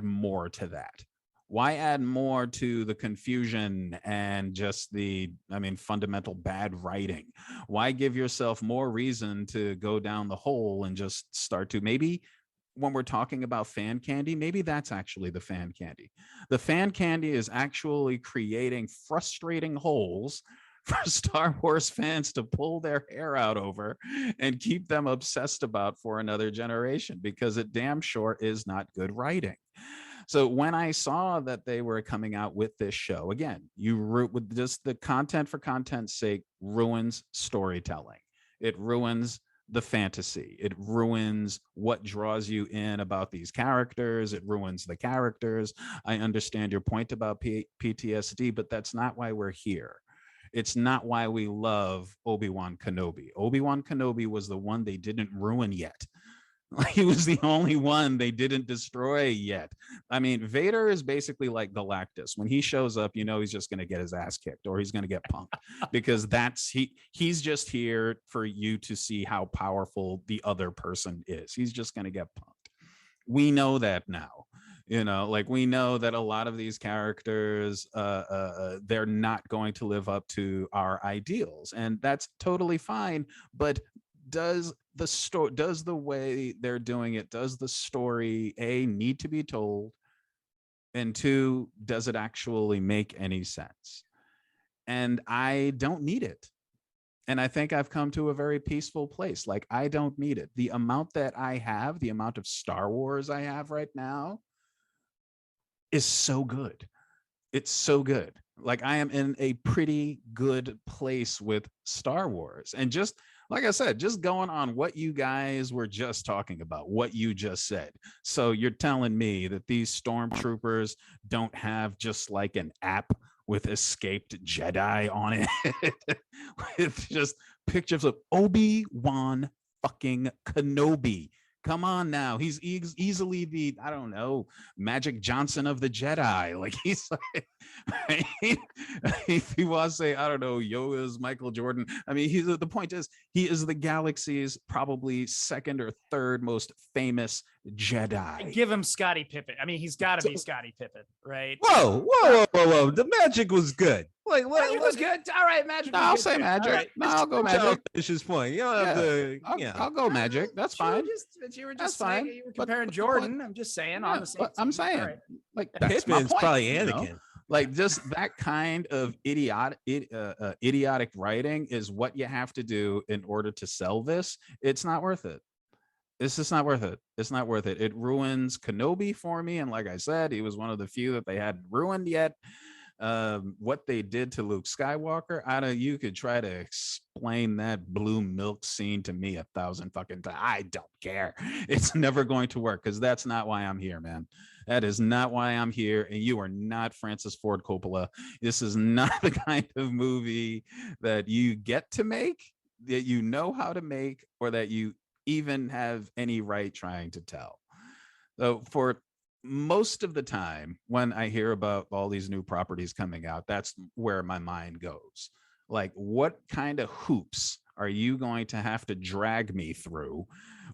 more to that? Why add more to the confusion and just fundamental bad writing? Why give yourself more reason to go down the hole and just start to, maybe when we're talking about fan candy, maybe that's actually the fan candy. The fan candy is actually creating frustrating holes for Star Wars fans to pull their hair out over and keep them obsessed about for another generation, because it damn sure is not good writing. So when I saw that they were coming out with this show, again, with just the content for content's sake ruins storytelling. It ruins the fantasy. It ruins what draws you in about these characters. It ruins the characters. I understand your point about PTSD, but that's not why we're here. It's not why we love Obi Wan Kenobi. Obi Wan Kenobi was the one they didn't ruin yet. He was the only one they didn't destroy yet. I mean, Vader is basically like Galactus. When he shows up, you know he's just going to get his ass kicked, or he's going to get punked, because he's just here for you to see how powerful the other person is. He's just going to get punked. We know that now. Like, we know that a lot of these characters, they're not going to live up to our ideals, and that's totally fine. But does the way they're doing it, does the story need to be told, and two, does it actually make any sense? And I don't need it. And I think I've come to a very peaceful place. Like, I don't need it. The amount that I have, the amount of Star Wars I have right now, is so good. It's so good. Like, I am in a pretty good place with Star Wars. And just like I said, just going on what you guys were just talking about, what you just said. So you're telling me that these stormtroopers don't have just like an app with escaped Jedi on it with just pictures of Obi Wan fucking Kenobi. Come on now. He's easily the, I don't know, Magic Johnson of the Jedi. Like, he's like, right? If he wants to say, I don't know, Yoda's Michael Jordan. I mean, the point is, he is the galaxy's probably second or third most famous Jedi. Give him Scottie Pippen. I mean, he's got to be Scottie Pippen, right? Whoa. The magic was good. Like, Magic was good. All right, Magic. No, I'll say Magic. Right. No, I'll go Magic. Finish his point. You don't have to. I'll go Magic. That's fine. You were just fine. You were comparing Jordan. I'm just saying. On the same. I'm saying, right. Like, that's Pittman's my point, probably Anakin. You know? Like, just that kind of idiotic writing is what you have to do in order to sell this. It's not worth it. It's just not worth it. It's not worth it. It ruins Kenobi for me. And like I said, he was one of the few that they hadn't ruined yet. What they did to Luke Skywalker, you could try to explain that blue milk scene to me 1,000 fucking times. I don't care. It's never going to work, because that's not why I'm here, man. That is not why I'm here. And you are not Francis Ford Coppola. This is not the kind of movie that you get to make, that you know how to make, or that you even have any right trying to tell. So for most of the time when I hear about all these new properties coming out, that's where my mind goes. Like, what kind of hoops are you going to have to drag me through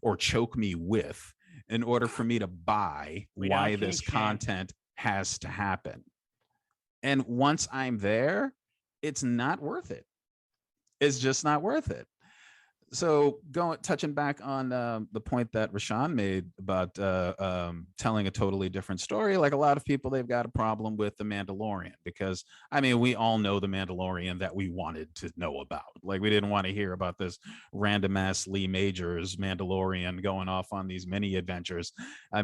or choke me with in order for me to buy why this content has to happen? And once I'm there, it's not worth it. It's just not worth it. touching back on the point that Rashawn made about telling a totally different story. Like a lot of people, they've got a problem with the Mandalorian because I mean, we all know the Mandalorian that we wanted to know about. Like we didn't want to hear about this random ass Lee Majors Mandalorian going off on these mini adventures,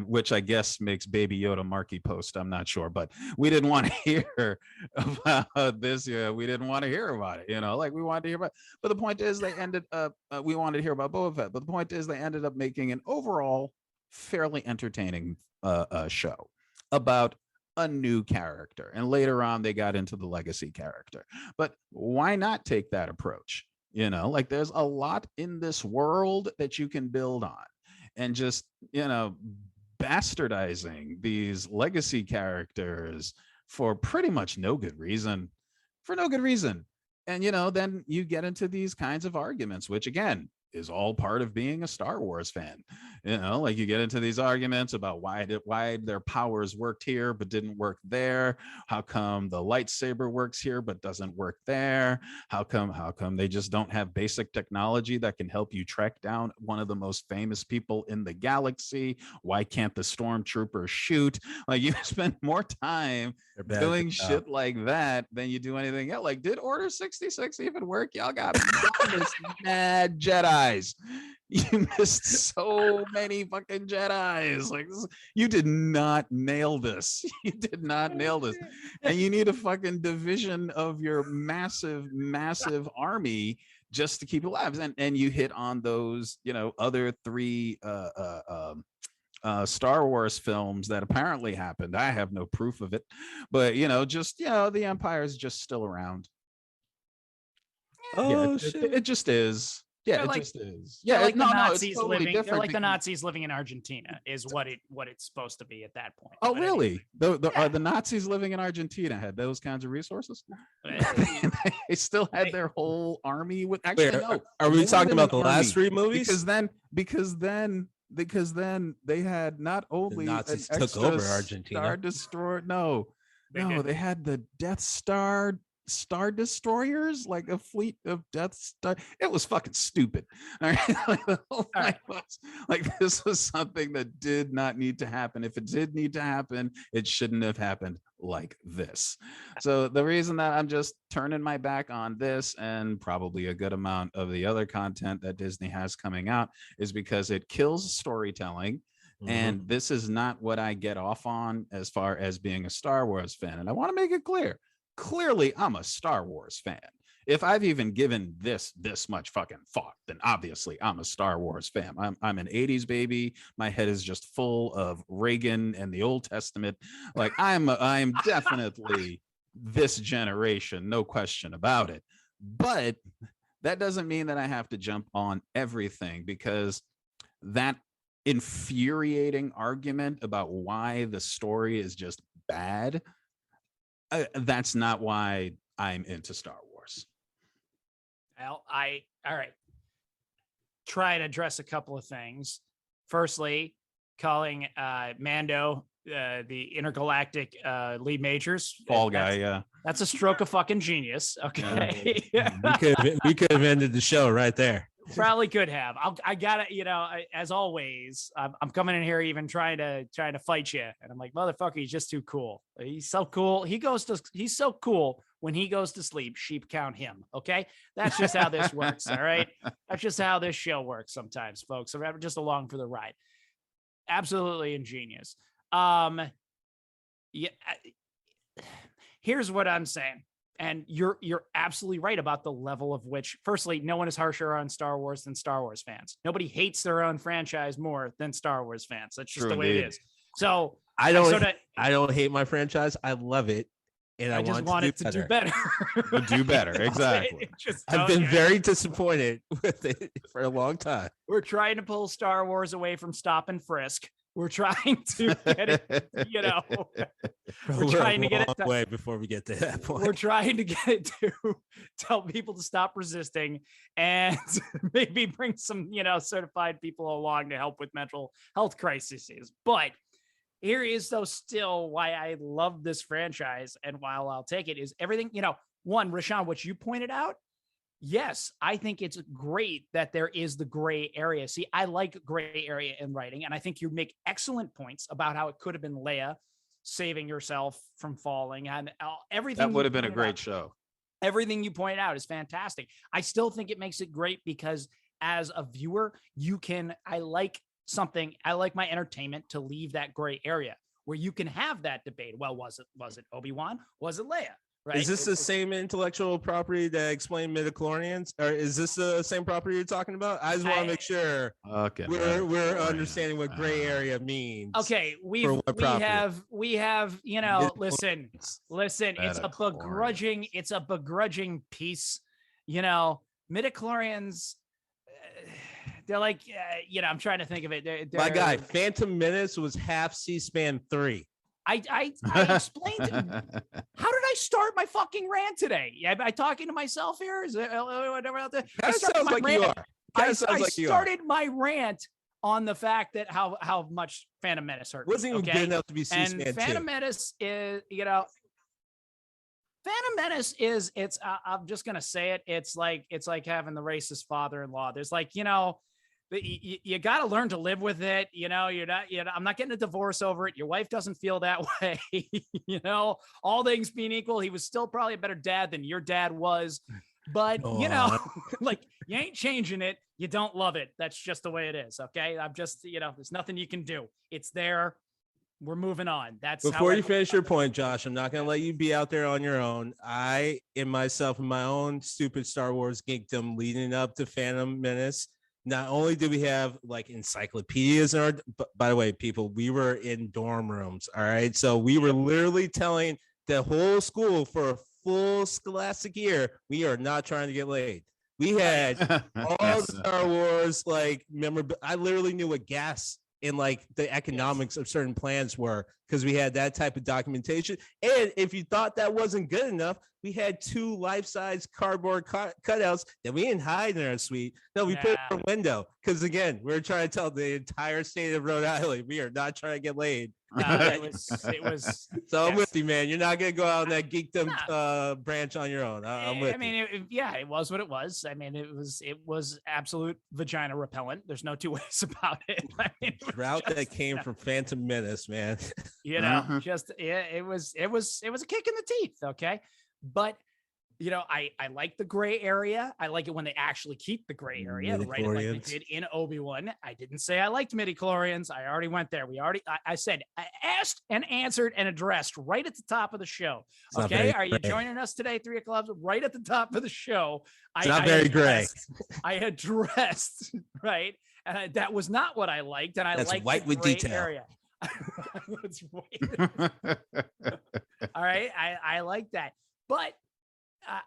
which I guess makes Baby Yoda Marky Post. I'm not sure, but we didn't want to hear about this. Yeah, we didn't want to hear about it. Like we wanted to hear about. But the point is, they ended up. We wanted to hear about Boba Fett, but the point is, they ended up making an overall fairly entertaining show about a new character, and later on, they got into the legacy character. But why not take that approach? Like there's a lot in this world that you can build on, and just bastardizing these legacy characters for pretty much no good reason. And then you get into these kinds of arguments, which again is all part of being a Star Wars fan. Like you get into these arguments about why their powers worked here but didn't work there. How come the lightsaber works here but doesn't work there? How come they just don't have basic technology that can help you track down one of the most famous people in the galaxy? Why can't the stormtroopers shoot? Like you spend more time doing shit like that than you do anything else. Like, did Order 66 even work? Y'all got mad Jedi's. You missed so many fucking Jedis. Like you did not nail this. You did not nail this. And you need a fucking division of your massive army just to keep alive. And you hit on those, other three Star Wars films that apparently happened. I have no proof of it, but the Empire is just still around. Oh, it just is. Yeah, it just is. Yeah, like no, the Nazis it's totally living. different. They're like the Nazis living in Argentina, is what it's supposed to be at that point. Oh, really? Are the Nazis living in Argentina had those kinds of resources? They still had their whole army with. Actually, no. Are we talking about the last three movies? Because then they had not only the Nazis took over Argentina. Star Destroyer. No, they had the Death Star destroyers, like a fleet of Death Star. It was fucking stupid. All right. Like this was something that did not need to happen. If it did need to happen, it shouldn't have happened like this. So the reason that I'm just turning my back on this and probably a good amount of the other content that Disney has coming out is because it kills storytelling. Mm-hmm. And this is not what I get off on as far as being a Star Wars fan. And I want to make it clear. Clearly, I'm a Star Wars fan. If I've even given this much fucking thought, then obviously I'm a Star Wars fan. I'm an 80s baby. My head is just full of Reagan and the Old Testament. Like I'm definitely this generation, no question about it. But that doesn't mean that I have to jump on everything, because that infuriating argument about why the story is just bad, that's not why I'm into Star Wars. Well, all right. Try and address a couple of things. Firstly, calling Mando the intergalactic Lee Majors fall guy. Yeah, that's a stroke of fucking genius. Okay, we could have ended the show right there. Probably could have. I gotta, as always, I'm coming in here even trying to fight you, and I'm like, motherfucker, he's just too cool. He's so cool. He's so cool when he goes to sleep. Sheep count him. Okay, that's just how this works. All right, that's just how this show works sometimes, folks. So I'm just along for the ride. Absolutely ingenious. Yeah. Here's what I'm saying. And you're absolutely right about the level of which, firstly, no one is harsher on Star Wars than Star Wars fans. Nobody hates their own franchise more than Star Wars fans. That's just the way it is. So I don't hate my franchise. I love it. And I just want it to do better. Do better. Exactly. I've been very disappointed with it for a long time. We're trying to pull Star Wars away from stop and frisk. We're trying to get it, we're trying to get it way before we get to that point. We're trying to get it to tell people to stop resisting and maybe bring some, certified people along to help with mental health crises. But here is though still why I love this franchise, and while I'll take it, is everything, one, Rashawn, what you pointed out, Yes, I think it's great that there is the gray area. See, I like gray area in writing, and I think you make excellent points about how it could have been Leia saving herself from falling, and everything That would you have been a pointed great out. show. Everything you pointed out is fantastic. I still think it makes it great because as a viewer, I like my entertainment to leave that gray area where you can have that debate. Well, was it Obi Wan? Was it Leia? Right? Is this the same intellectual property that explained midichlorians, or is this the same property you're talking about? I just want to make sure we're understanding what gray area means. Okay, we have listen, it's a begrudging piece. Midichlorians, they're like, I'm trying to think of it. My guy, Phantom Menace was half C-SPAN 3. I explained. How did I start my fucking rant today? Am I talking to myself here? Is it whatever out there? That sounds like you are. I started my rant on the fact that how much Phantom Menace hurt. Wasn't even good enough to be C-SPAN 2. And Phantom Menace is, Phantom Menace is. It's. I'm just gonna say it. It's like having the racist father-in-law. There's you got to learn to live with it. I'm not getting a divorce over it. Your wife doesn't feel that way. All things being equal, he was still probably a better dad than your dad was. But, you ain't changing it. You don't love it. That's just the way it is. Okay. I'm just, there's nothing you can do. It's there. We're moving on. That's before you finish your point, Josh. I'm not going to let you be out there on your own. I, in my own stupid Star Wars geekdom leading up to Phantom Menace, not only do we have like encyclopedias in our, by the way, people, we were in dorm rooms. All right. So we were literally telling the whole school for a full scholastic year, we are not trying to get laid. We had all the Star Wars, I literally knew what gas and the economics of certain plans were because we had that type of documentation. And if you thought that wasn't good enough, we had 2 life-size cardboard cutouts that we didn't hide in our suite. No, we put it in our window because, again, we're trying to tell the entire state of Rhode Island we are not trying to get laid. It was. So I'm with you, man. You're not gonna go out on that geekdom branch on your own. I'm with you. It was what it was. It was absolute vagina repellent. There's no two ways about it. Route that came from Phantom Menace, man. It was a kick in the teeth. Okay. But I like the gray area. I like it when they actually keep the gray area, right? Like they did in Obi Wan. I didn't say I liked midichlorians. I already went there. I said, I asked and answered and addressed right at the top of the show. Okay. Are you joining us today? 3 o'clock, right at the top of the show. It's not very gray. I addressed, right. And that was not what I liked. And That's liked white with detail. Area. That's white. All right. I like that. But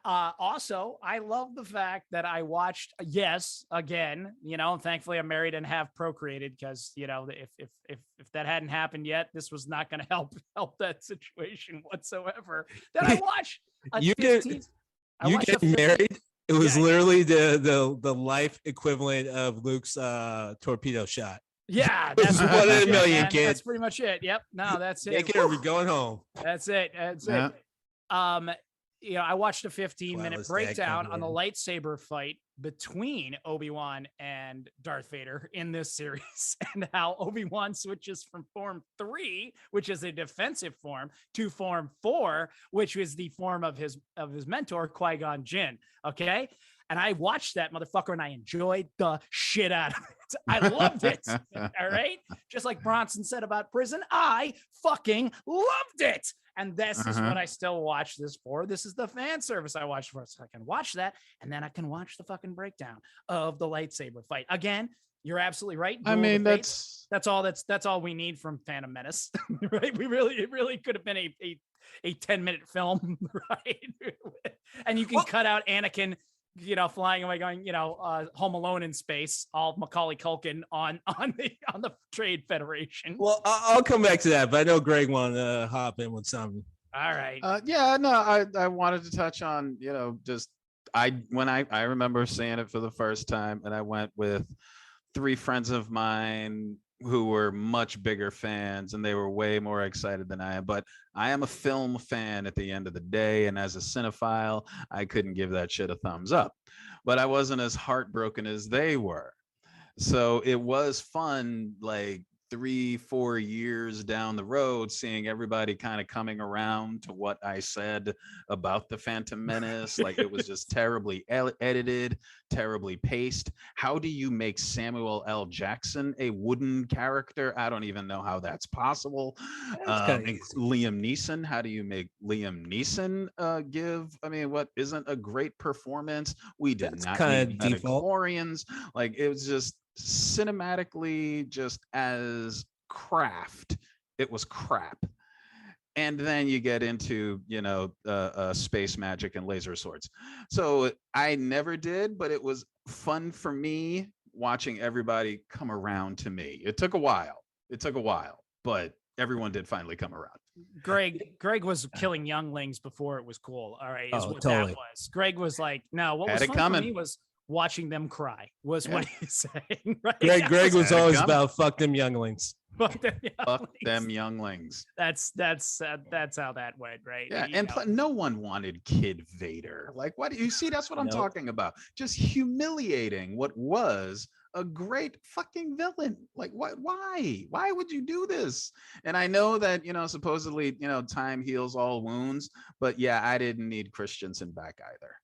also, I love the fact that I watched, again, and thankfully I'm married and have procreated because, if that hadn't happened yet, this was not going to help that situation whatsoever. That I watched. You get married. It was literally the life equivalent of Luke's torpedo shot. Yeah, that's 1 in a million, kid. That's pretty much it. Yep. No, that's it. Take care. We're going home. That's it. That's it. I watched a 15-minute breakdown on the lightsaber fight between Obi-Wan and Darth Vader in this series and how Obi-Wan switches from form 3, which is a defensive form, to form 4, which is the form of his mentor, Qui-Gon Jinn. Okay. And I watched that motherfucker and I enjoyed the shit out of it. I loved it. All right. Just like Bronson said about prison, I fucking loved it. And this is what I still watch this for. This is the fan service I watch for. So I can watch that. And then I can watch the fucking breakdown of the lightsaber fight. Again, you're absolutely right. I mean, that's all we need from Phantom Menace, right? It really could have been a 10-minute film, right? And you can cut out Anakin, flying away, going, Home Alone in space, all Macaulay Culkin on the Trade Federation. Well, I'll come back to that, but I know Greg wanted to hop in with something. All right. I wanted to touch on, I remember seeing it for the first time, and I went with 3 friends of mine who were much bigger fans, and they were way more excited than I am. But I am a film fan at the end of the day, and as a cinephile, I couldn't give that shit a thumbs up. But I wasn't as heartbroken as they were. So it was fun, like 3-4 years down the road, seeing everybody kind of coming around to what I said about the Phantom Menace. Like, it was just terribly edited, terribly paced. How do you make Samuel L. Jackson a wooden character? I don't even know how that's possible. Liam Neeson, how do you make Liam Neeson give, I mean, what isn't a great performance? We did not need midichlorians. Like, it was just cinematically, just as craft, it was crap. And then you get into, space magic and laser swords. So I never did, but it was fun for me watching everybody come around to me. It took a while, but everyone did finally come around. Greg was killing younglings before it was cool. All right, is what totally. that was. Greg was like, no, what was fun for me was watching them cry, was what he's saying. Right? Greg was always about fuck them younglings. Fuck them younglings. Fuck them younglings. That's how that went, right? Yeah, no one wanted Kid Vader. Like, what you see? That's what I'm talking about. Just humiliating what was a great fucking villain. Like, what? Why? Why would you do this? And I know that supposedly time heals all wounds, but yeah, I didn't need Christensen back either.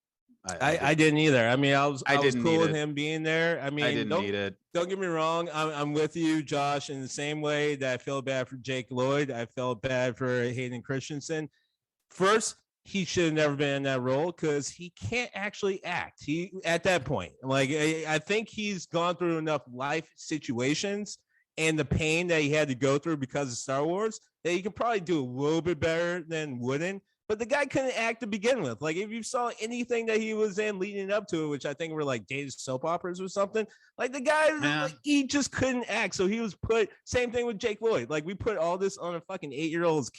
I didn't either. I mean, I was cool with him being there. I mean, I didn't need it. Don't get me wrong. I'm with you, Josh, in the same way that I felt bad for Jake Lloyd. I felt bad for Hayden Christensen. First, he should have never been in that role because he can't actually act. He at that point, like I think he's gone through enough life situations and the pain that he had to go through because of Star Wars that he could probably do a little bit better than Wooden. But the guy couldn't act to begin with. Like, if you saw anything that he was in leading up to it, which I think were like dated soap operas or something, like the guy, like, he just couldn't act. So he was put, same thing with Jake Lloyd. Like, we put all this on a fucking 8-year-old's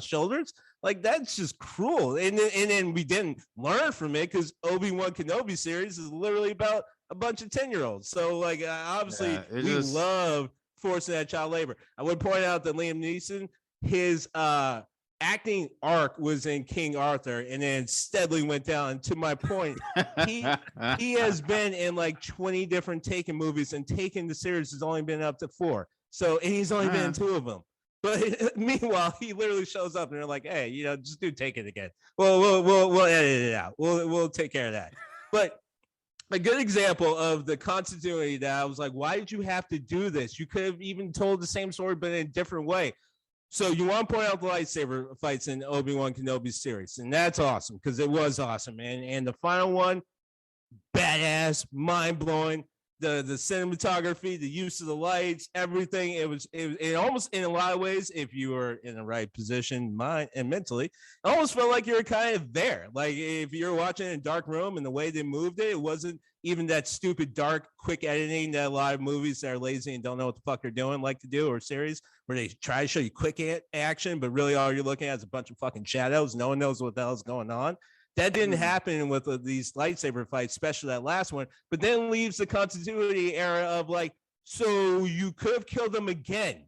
shoulders. Like, that's just cruel. And then we didn't learn from it because Obi Wan Kenobi series is literally about a bunch of 10-year-olds. So, like, obviously, we love forcing that child labor. I would point out that Liam Neeson, his acting arc was in King Arthur and then steadily went down. And to my point, he has been in like 20 different Taken movies, and Taken the series has only been up to 4. So, and he's only been in 2 of them. But meanwhile, he literally shows up and they're like, hey, just do Taken again. We'll edit it out. We'll take care of that. But a good example of the continuity that I was like, why did you have to do this? You could have even told the same story, but in a different way. So you want to point out the lightsaber fights in Obi Wan Kenobi series, and that's awesome because it was awesome, man. And the final one, badass, mind blowing. The cinematography, the use of the lights, everything. It almost, in a lot of ways, if you were in the right position, mind and mentally, it almost felt like you were kind of there. Like if you're watching in a dark room and the way they moved it wasn't even that stupid dark quick editing that a lot of movies that are lazy and don't know what the fuck they're doing like to do, or series where they try to show you quick action, but really all you're looking at is a bunch of fucking shadows. No one knows what the hell's going on. That didn't happen with these lightsaber fights, especially that last one, but then leaves the continuity era of like, so you could have killed them again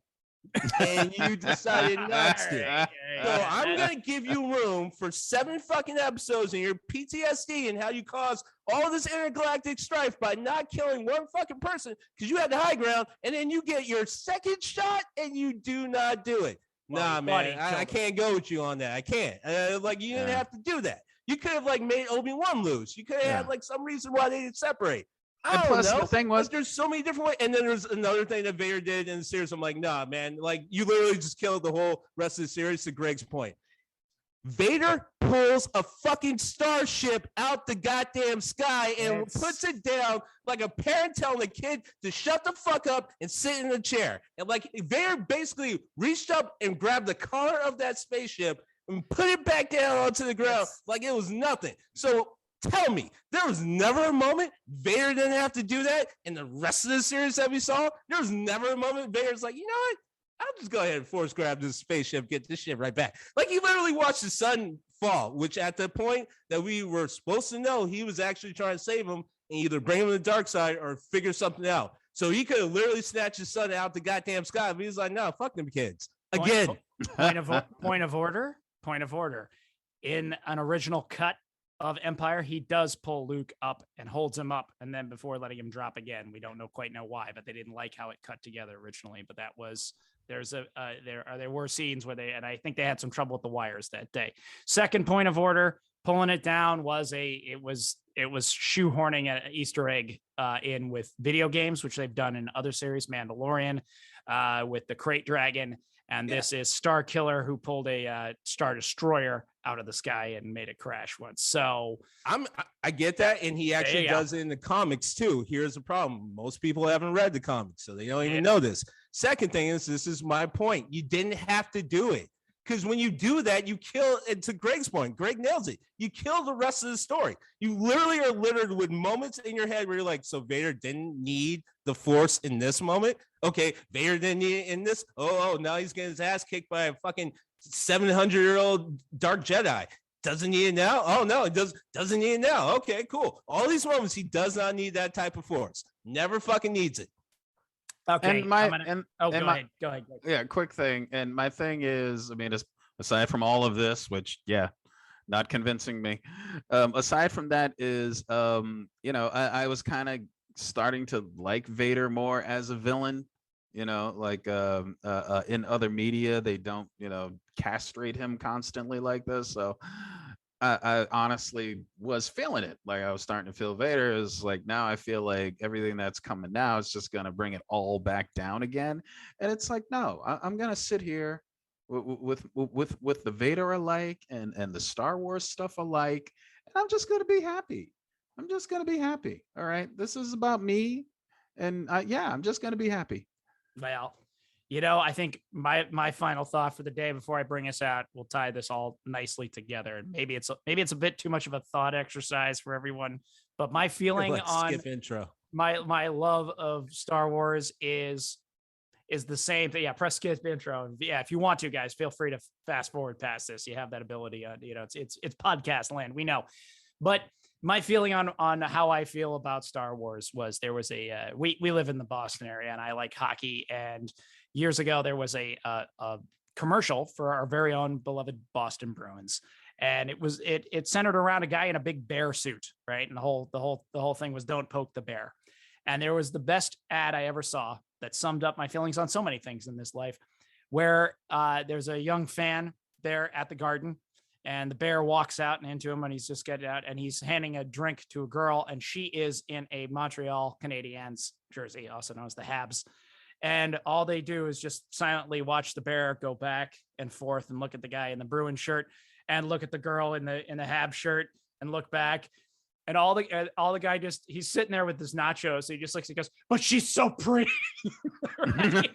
and you decided not to. So I'm going to give you room for 7 fucking episodes in your PTSD and how you caused all this intergalactic strife by not killing one fucking person because you had the high ground, and then you get your second shot and you do not do it. Nah, man, I can't go with you on that. I can't. Like, you didn't have to do that. You could have like made Obi Wan lose. You could have had like some reason why they didn't separate. I don't know. The thing was, there's so many different ways. And then there's another thing that Vader did in the series. I'm like, nah, man. Like, you literally just killed the whole rest of the series. To Greg's point, Vader pulls a fucking starship out the goddamn sky and puts it down like a parent telling a kid to shut the fuck up and sit in a chair. And like Vader basically reached up and grabbed the collar of that spaceship and put it back down onto the ground like it was nothing. So tell me, there was never a moment Vader didn't have to do that in the rest of the series that we saw? There was never a moment Vader's like, you know what? I'll just go ahead and force grab this spaceship, get this shit right back. Like, he literally watched the sun fall, which at the point that we were supposed to know he was actually trying to save him and either bring him to the dark side or figure something out. So he could have literally snatched his son out the goddamn sky. But he's like, no, fuck them kids. Again. Point of order. In an original cut of Empire, he does pull Luke up and holds him up, and then before letting him drop again. We don't quite know why, but they didn't like how it cut together originally. But that was there were scenes where and I think they had some trouble with the wires that day. Second point of order, pulling it down was it was shoehorning an Easter egg in with video games, which they've done in other series, Mandalorian, with the Crate Dragon. And this is Star Killer, who pulled a Star Destroyer out of the sky and made it crash once. So I get that. And he actually does it in the comics too. Here's the problem. Most people haven't read the comics, so they don't even know this. Second thing is, this is my point. You didn't have to do it. Because when you do that, you kill, and to Greg's point, Greg nails it. You kill the rest of the story. You literally are littered with moments in your head where you're like, so Vader didn't need the Force in this moment? Okay, Vader didn't need it in this. Oh, now he's getting his ass kicked by a fucking 700-year-old Dark Jedi. Doesn't need it now? Oh, no, it doesn't need it now. Okay, cool. All these moments, he does not need that type of Force. Never fucking needs it. Okay. Go ahead. Yeah, quick thing. And my thing is, I mean, aside from all of this, which not convincing me. Aside from that is, I was kind of starting to like Vader more as a villain. Like in other media, they don't, castrate him constantly like this. So I honestly was feeling it. Like I was starting to feel Vader. Is like, now I feel like everything that's coming now is just going to bring it all back down again. And it's like, no, I'm going to sit here with the Vader alike and the Star Wars stuff alike. And I'm just going to be happy. All right. This is about me. And I'm just going to be happy. Well, I think my final thought for the day before I bring us out, we'll tie this all nicely together. And maybe it's a bit too much of a thought exercise for everyone, but my feeling on skip intro. My love of Star Wars is the same thing. Yeah, press skip intro. Yeah, if you want to, guys, feel free to fast forward past this. You have that ability. It's podcast land. We know, but my feeling on how I feel about Star Wars was there was we live in the Boston area and I like hockey, and years ago there was a commercial for our very own beloved Boston Bruins, and it centered around a guy in a big bear suit, right? And the whole thing was "Don't poke the bear," and there was the best ad I ever saw that summed up my feelings on so many things in this life, where there's a young fan there at the Garden. And the bear walks out and into him, and he's just getting out, and he's handing a drink to a girl, and she is in a Montreal Canadiens jersey, also known as the Habs. And all they do is just silently watch the bear go back and forth and look at the guy in the Bruin shirt and look at the girl in the Habs shirt and look back. And all the guy he's sitting there with his nachos. So he just looks and goes, "But she's so pretty." Right?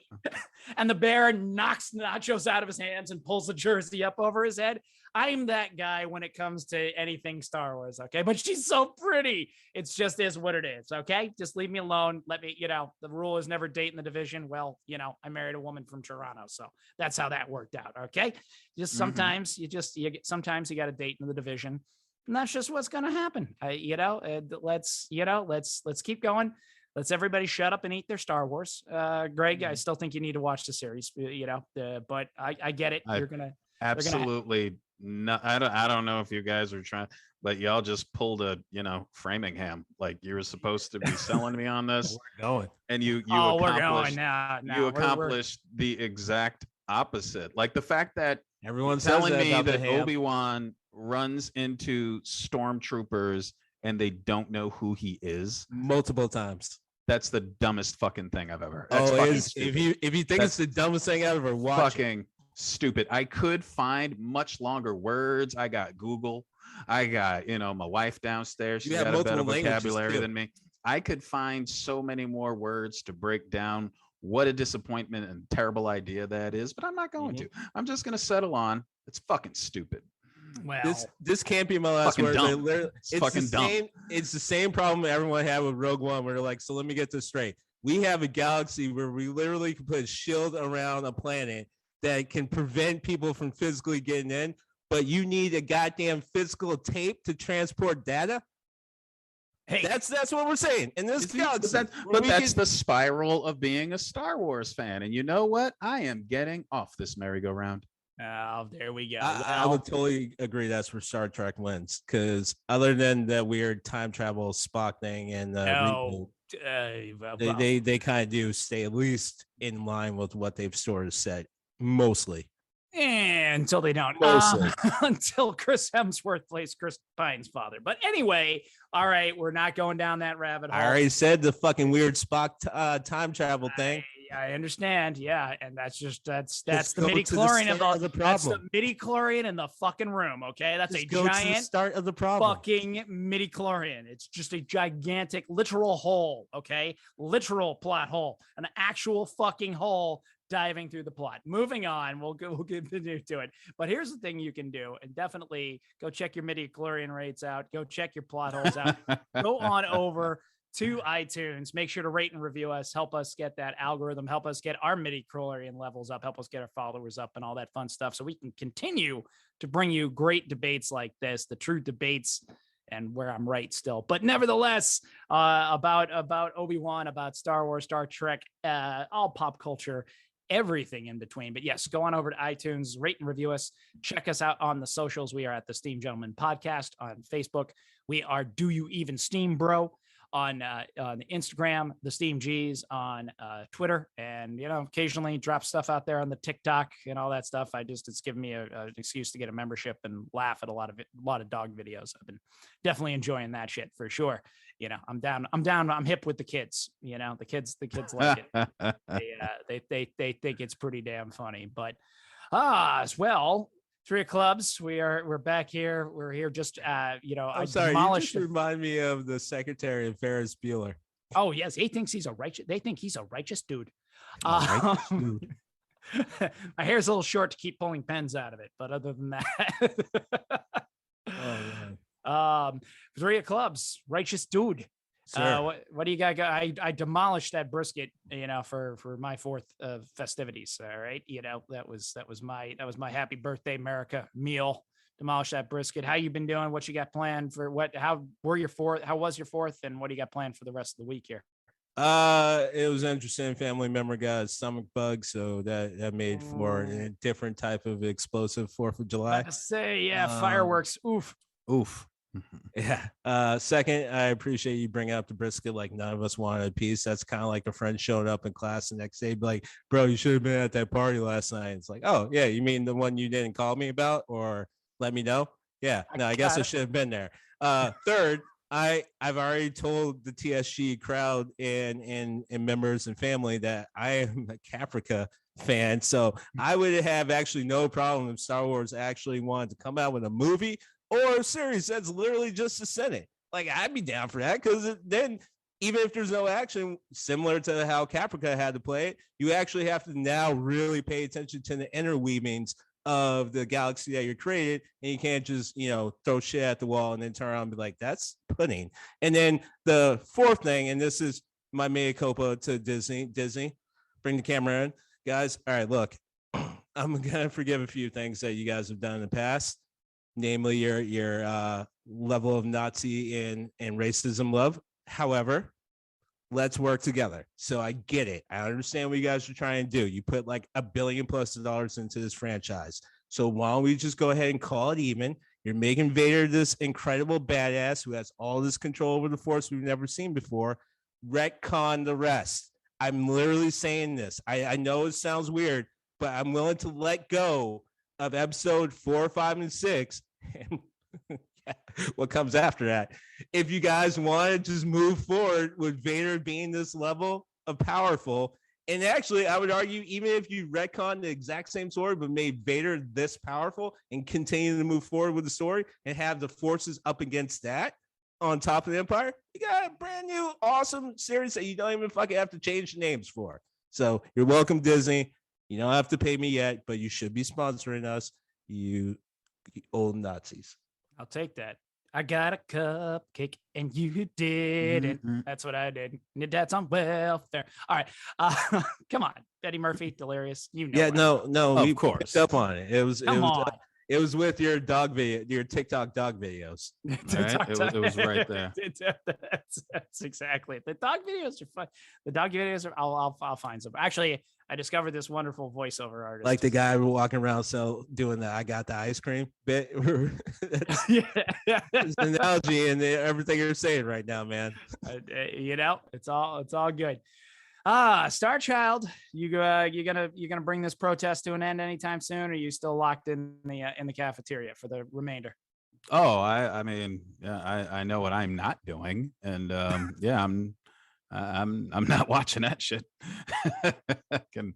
And the bear knocks the nachos out of his hands and pulls the jersey up over his head. I'm that guy when it comes to anything Star Wars. Okay. But she's so pretty. It's just is what it is. Okay. Just leave me alone. Let me, the rule is never date in the division. Well, I married a woman from Toronto. So that's how that worked out. Okay. Just sometimes sometimes you got to date in the division. And that's just what's going to happen. Let's keep going. Let's everybody shut up and eat their Star Wars. Greg, I still think you need to watch the series, but I get it. You're going to absolutely no. I don't know if you guys are trying, but y'all just pulled a, Framingham. Like you were supposed to be selling me on this. We're going. And you accomplished, you accomplished the exact opposite. Like the fact that everyone's telling me that Obi Wan runs into stormtroopers and they don't know who he is multiple times. That's the dumbest fucking thing I've ever. If you think it's the dumbest thing I've ever watched, fucking stupid. I could find much longer words. I got Google. I got my wife downstairs. She's got a better vocabulary than me. I could find so many more words to break down what a disappointment and terrible idea that is, but I'm not going to. I'm just going to settle on it's fucking stupid. Well, this can't be my last word. It's dumb. It's the same problem everyone had with Rogue One, where they're like, so let me get this straight. We have a galaxy where we literally can put a shield around a planet that can prevent people from physically getting in, but you need a goddamn physical tape to transport data. Hey, that's what we're saying. In this galaxy, but that's the spiral of being a Star Wars fan. And you know what? I am getting off this merry-go-round. oh, there we go. I would totally agree. That's where Star Trek wins, because other than the weird time travel Spock thing and reboot, they kind of do stay at least in line with what they've sort of said, mostly. Until they don't. Mostly. Until Chris Hemsworth plays Chris Pine's father. But anyway, all right, we're not going down that rabbit hole. I already said the fucking weird Spock time travel thing. I understand. Yeah, and that's the midi-chlorian of the problem. That's the midi-chlorian in the fucking room. Okay, that's a giant start of the problem. Fucking midi-chlorian. It's just a gigantic literal hole. Okay, literal plot hole, an actual fucking hole diving through the plot. Moving on, we'll continue to it. But here's the thing you can do, and definitely go check your midi-chlorian rates out. Go check your plot holes out. Go on over to iTunes. Make sure to rate and review us. Help us get that algorithm. Help us get our midi-chlorian levels up. Help us get our followers up and all that fun stuff so we can continue to bring you great debates like this, the true debates, and where I'm right still. But nevertheless, about Obi Wan, about Star Wars, Star Trek, all pop culture, everything in between. But yes, go on over to iTunes, rate and review us. Check us out on the socials. We are at the Steam Gentleman Podcast on Facebook. We are Do You Even Steam Bro on Instagram, the Steam G's on Twitter, and occasionally drop stuff out there on the TikTok and all that stuff. It's given me an excuse to get a membership and laugh at a lot of dog videos. I've been definitely enjoying that shit for sure. I'm down. I'm hip with the kids. The kids like it. They think it's pretty damn funny. But as well. Three of Clubs. We're back here. We're here just I'm sorry, you just remind me of the secretary of Ferris Bueller. Oh yes, they think he's a righteous dude. My hair's a little short to keep pulling pens out of it, but other than that, Three of Clubs, righteous dude. What do you got? I demolished that brisket, for my fourth festivities. All right, that was my happy birthday America meal. Demolish that brisket. How you been doing? What you got planned for what? How was your fourth? And what do you got planned for the rest of the week here? It was interesting. Family member got a stomach bug, so that made for a different type of explosive 4th of July. Fireworks. Oof. Yeah. Second, I appreciate you bringing up the brisket. Like, none of us wanted a piece. That's kind of like a friend showing up in class the next day, be like, bro, you should have been at that party last night. It's like, oh yeah, you mean the one you didn't call me about or let me know? Yeah. No, I guess I should have been there. Third, I've already told the TSG crowd and members and family that I am a Caprica fan. So I would have actually no problem if Star Wars actually wanted to come out with a movie or a series that's literally just a Senate. Like, I'd be down for that, because then even if there's no action, similar to how Caprica had to play it, you actually have to now really pay attention to the interweavings of the galaxy that you're created, and you can't just throw shit at the wall and then turn around and be like, that's pudding. And then the fourth thing, and this is my mea culpa to Disney, bring the camera in, guys. All right, look, I'm gonna forgive a few things that you guys have done in the past, namely your level of Nazi and racism love. However, let's work together. So I get it. I understand what you guys are trying to do. You put like $1 billion+ into this franchise. So why don't we just go ahead and call it even? You're making Vader this incredible badass who has all this control over the Force we've never seen before. Retcon the rest. I'm literally saying this. I know it sounds weird, but I'm willing to let go of episode 4, 5, and 6. And what comes after that? If you guys want to just move forward with Vader being this level of powerful, and actually, I would argue, even if you retcon the exact same story, but made Vader this powerful and continue to move forward with the story and have the forces up against that on top of the Empire, you got a brand new, awesome series that you don't even fucking have to change names for. So you're welcome, Disney. You don't have to pay me yet, but you should be sponsoring us, you old Nazis. I'll take that. I got a cupcake and you didn't. Mm-hmm. That's what I did. Your dad's on welfare. All right. Come on. Eddie Murphy, delirious. No, of we course. picked up on it. It was It was with your dog video, your TikTok dog videos. Right? It was right there. That's exactly it. The dog videos are fun. The dog videos are. I'll find some. Actually, I discovered this wonderful voiceover artist, like the guy walking around doing the "I got the ice cream" bit. That's an analogy and everything you're saying right now, man. It's all good. Star Child, you gonna bring this protest to an end anytime soon? Or are you still locked in the cafeteria for the remainder? Oh, I mean, yeah, I know what I'm not doing, and yeah, I'm not watching that shit. I can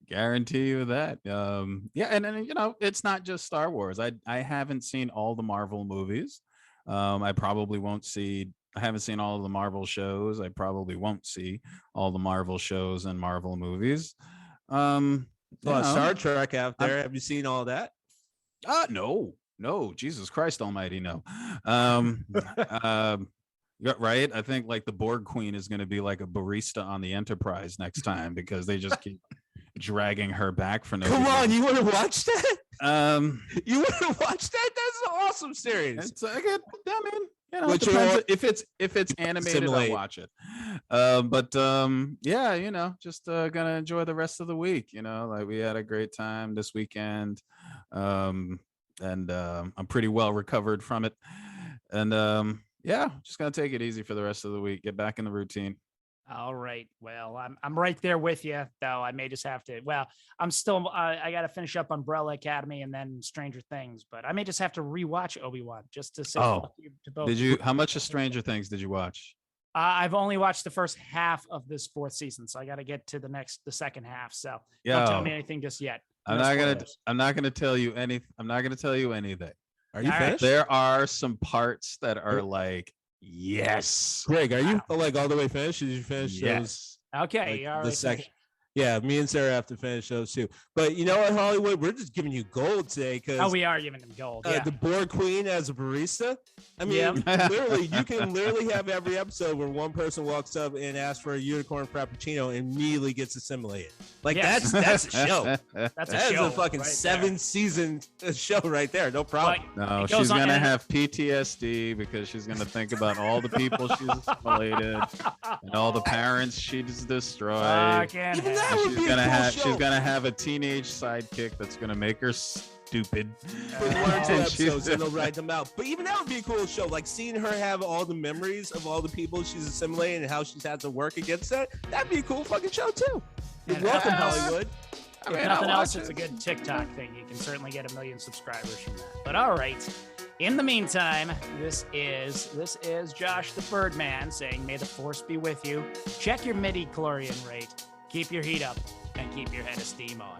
guarantee you that. Yeah, and it's not just Star Wars. I haven't seen all the Marvel movies. I probably won't see. I haven't seen all of the Marvel shows. I probably won't see all the Marvel shows and Marvel movies. Star Trek out there. Have you seen all that? No, Jesus Christ Almighty, no. Right. I think like the Borg Queen is going to be like a barista on the Enterprise next time because they just keep dragging her back for no reason. Come on, you want to watch that? You want to watch that? That's an awesome series. It's I mean, it depends. If it's animated, I'll watch it. Yeah, just gonna enjoy the rest of the week. Like we had a great time this weekend, and I'm pretty well recovered from it. And yeah, just gonna take it easy for the rest of the week. Get back in the routine. All right. Well, I'm right there with you, though. I may just have to. Well, I'm still. I got to finish up Umbrella Academy and then Stranger Things, but I may just have to rewatch Obi Wan just to say fuck you to both. Did you? How much of Stranger Things did you watch? I've only watched the first half of this 4th season, so I got to get to the second half. So don't tell me anything just yet. I'm not gonna tell you anything. I'm not gonna tell you anything. Are you finished? There are some parts that are like. Yes, Greg, are you like all the way finished? Did you finish those? Okay, the second. Yeah, me and Sarah have to finish those too. But you know what, Hollywood, we're just giving you gold today because we are giving them gold. Yeah. The Borg Queen as a barista. I mean, literally, you can literally have every episode where one person walks up and asks for a unicorn frappuccino and immediately gets assimilated. Like that's a show. That's a fucking right 7-season show right there. No problem. No, she's gonna have PTSD because she's gonna think about all the people she's assimilated and all the parents she's destroyed. She's gonna have a teenage sidekick that's gonna make her stupid. For 1 or 2 episodes, and they'll write them out. But even that would be a cool show. Like seeing her have all the memories of all the people she's assimilated and how she's had to work against that. That'd be a cool fucking show too. You're welcome, Hollywood. If nothing else, it's a good TikTok thing. You can certainly get 1 million subscribers from that. But all right. In the meantime, this is Josh the Birdman saying, "May the force be with you. Check your midi-chlorian rate. Keep your heat up and keep your head of steam on."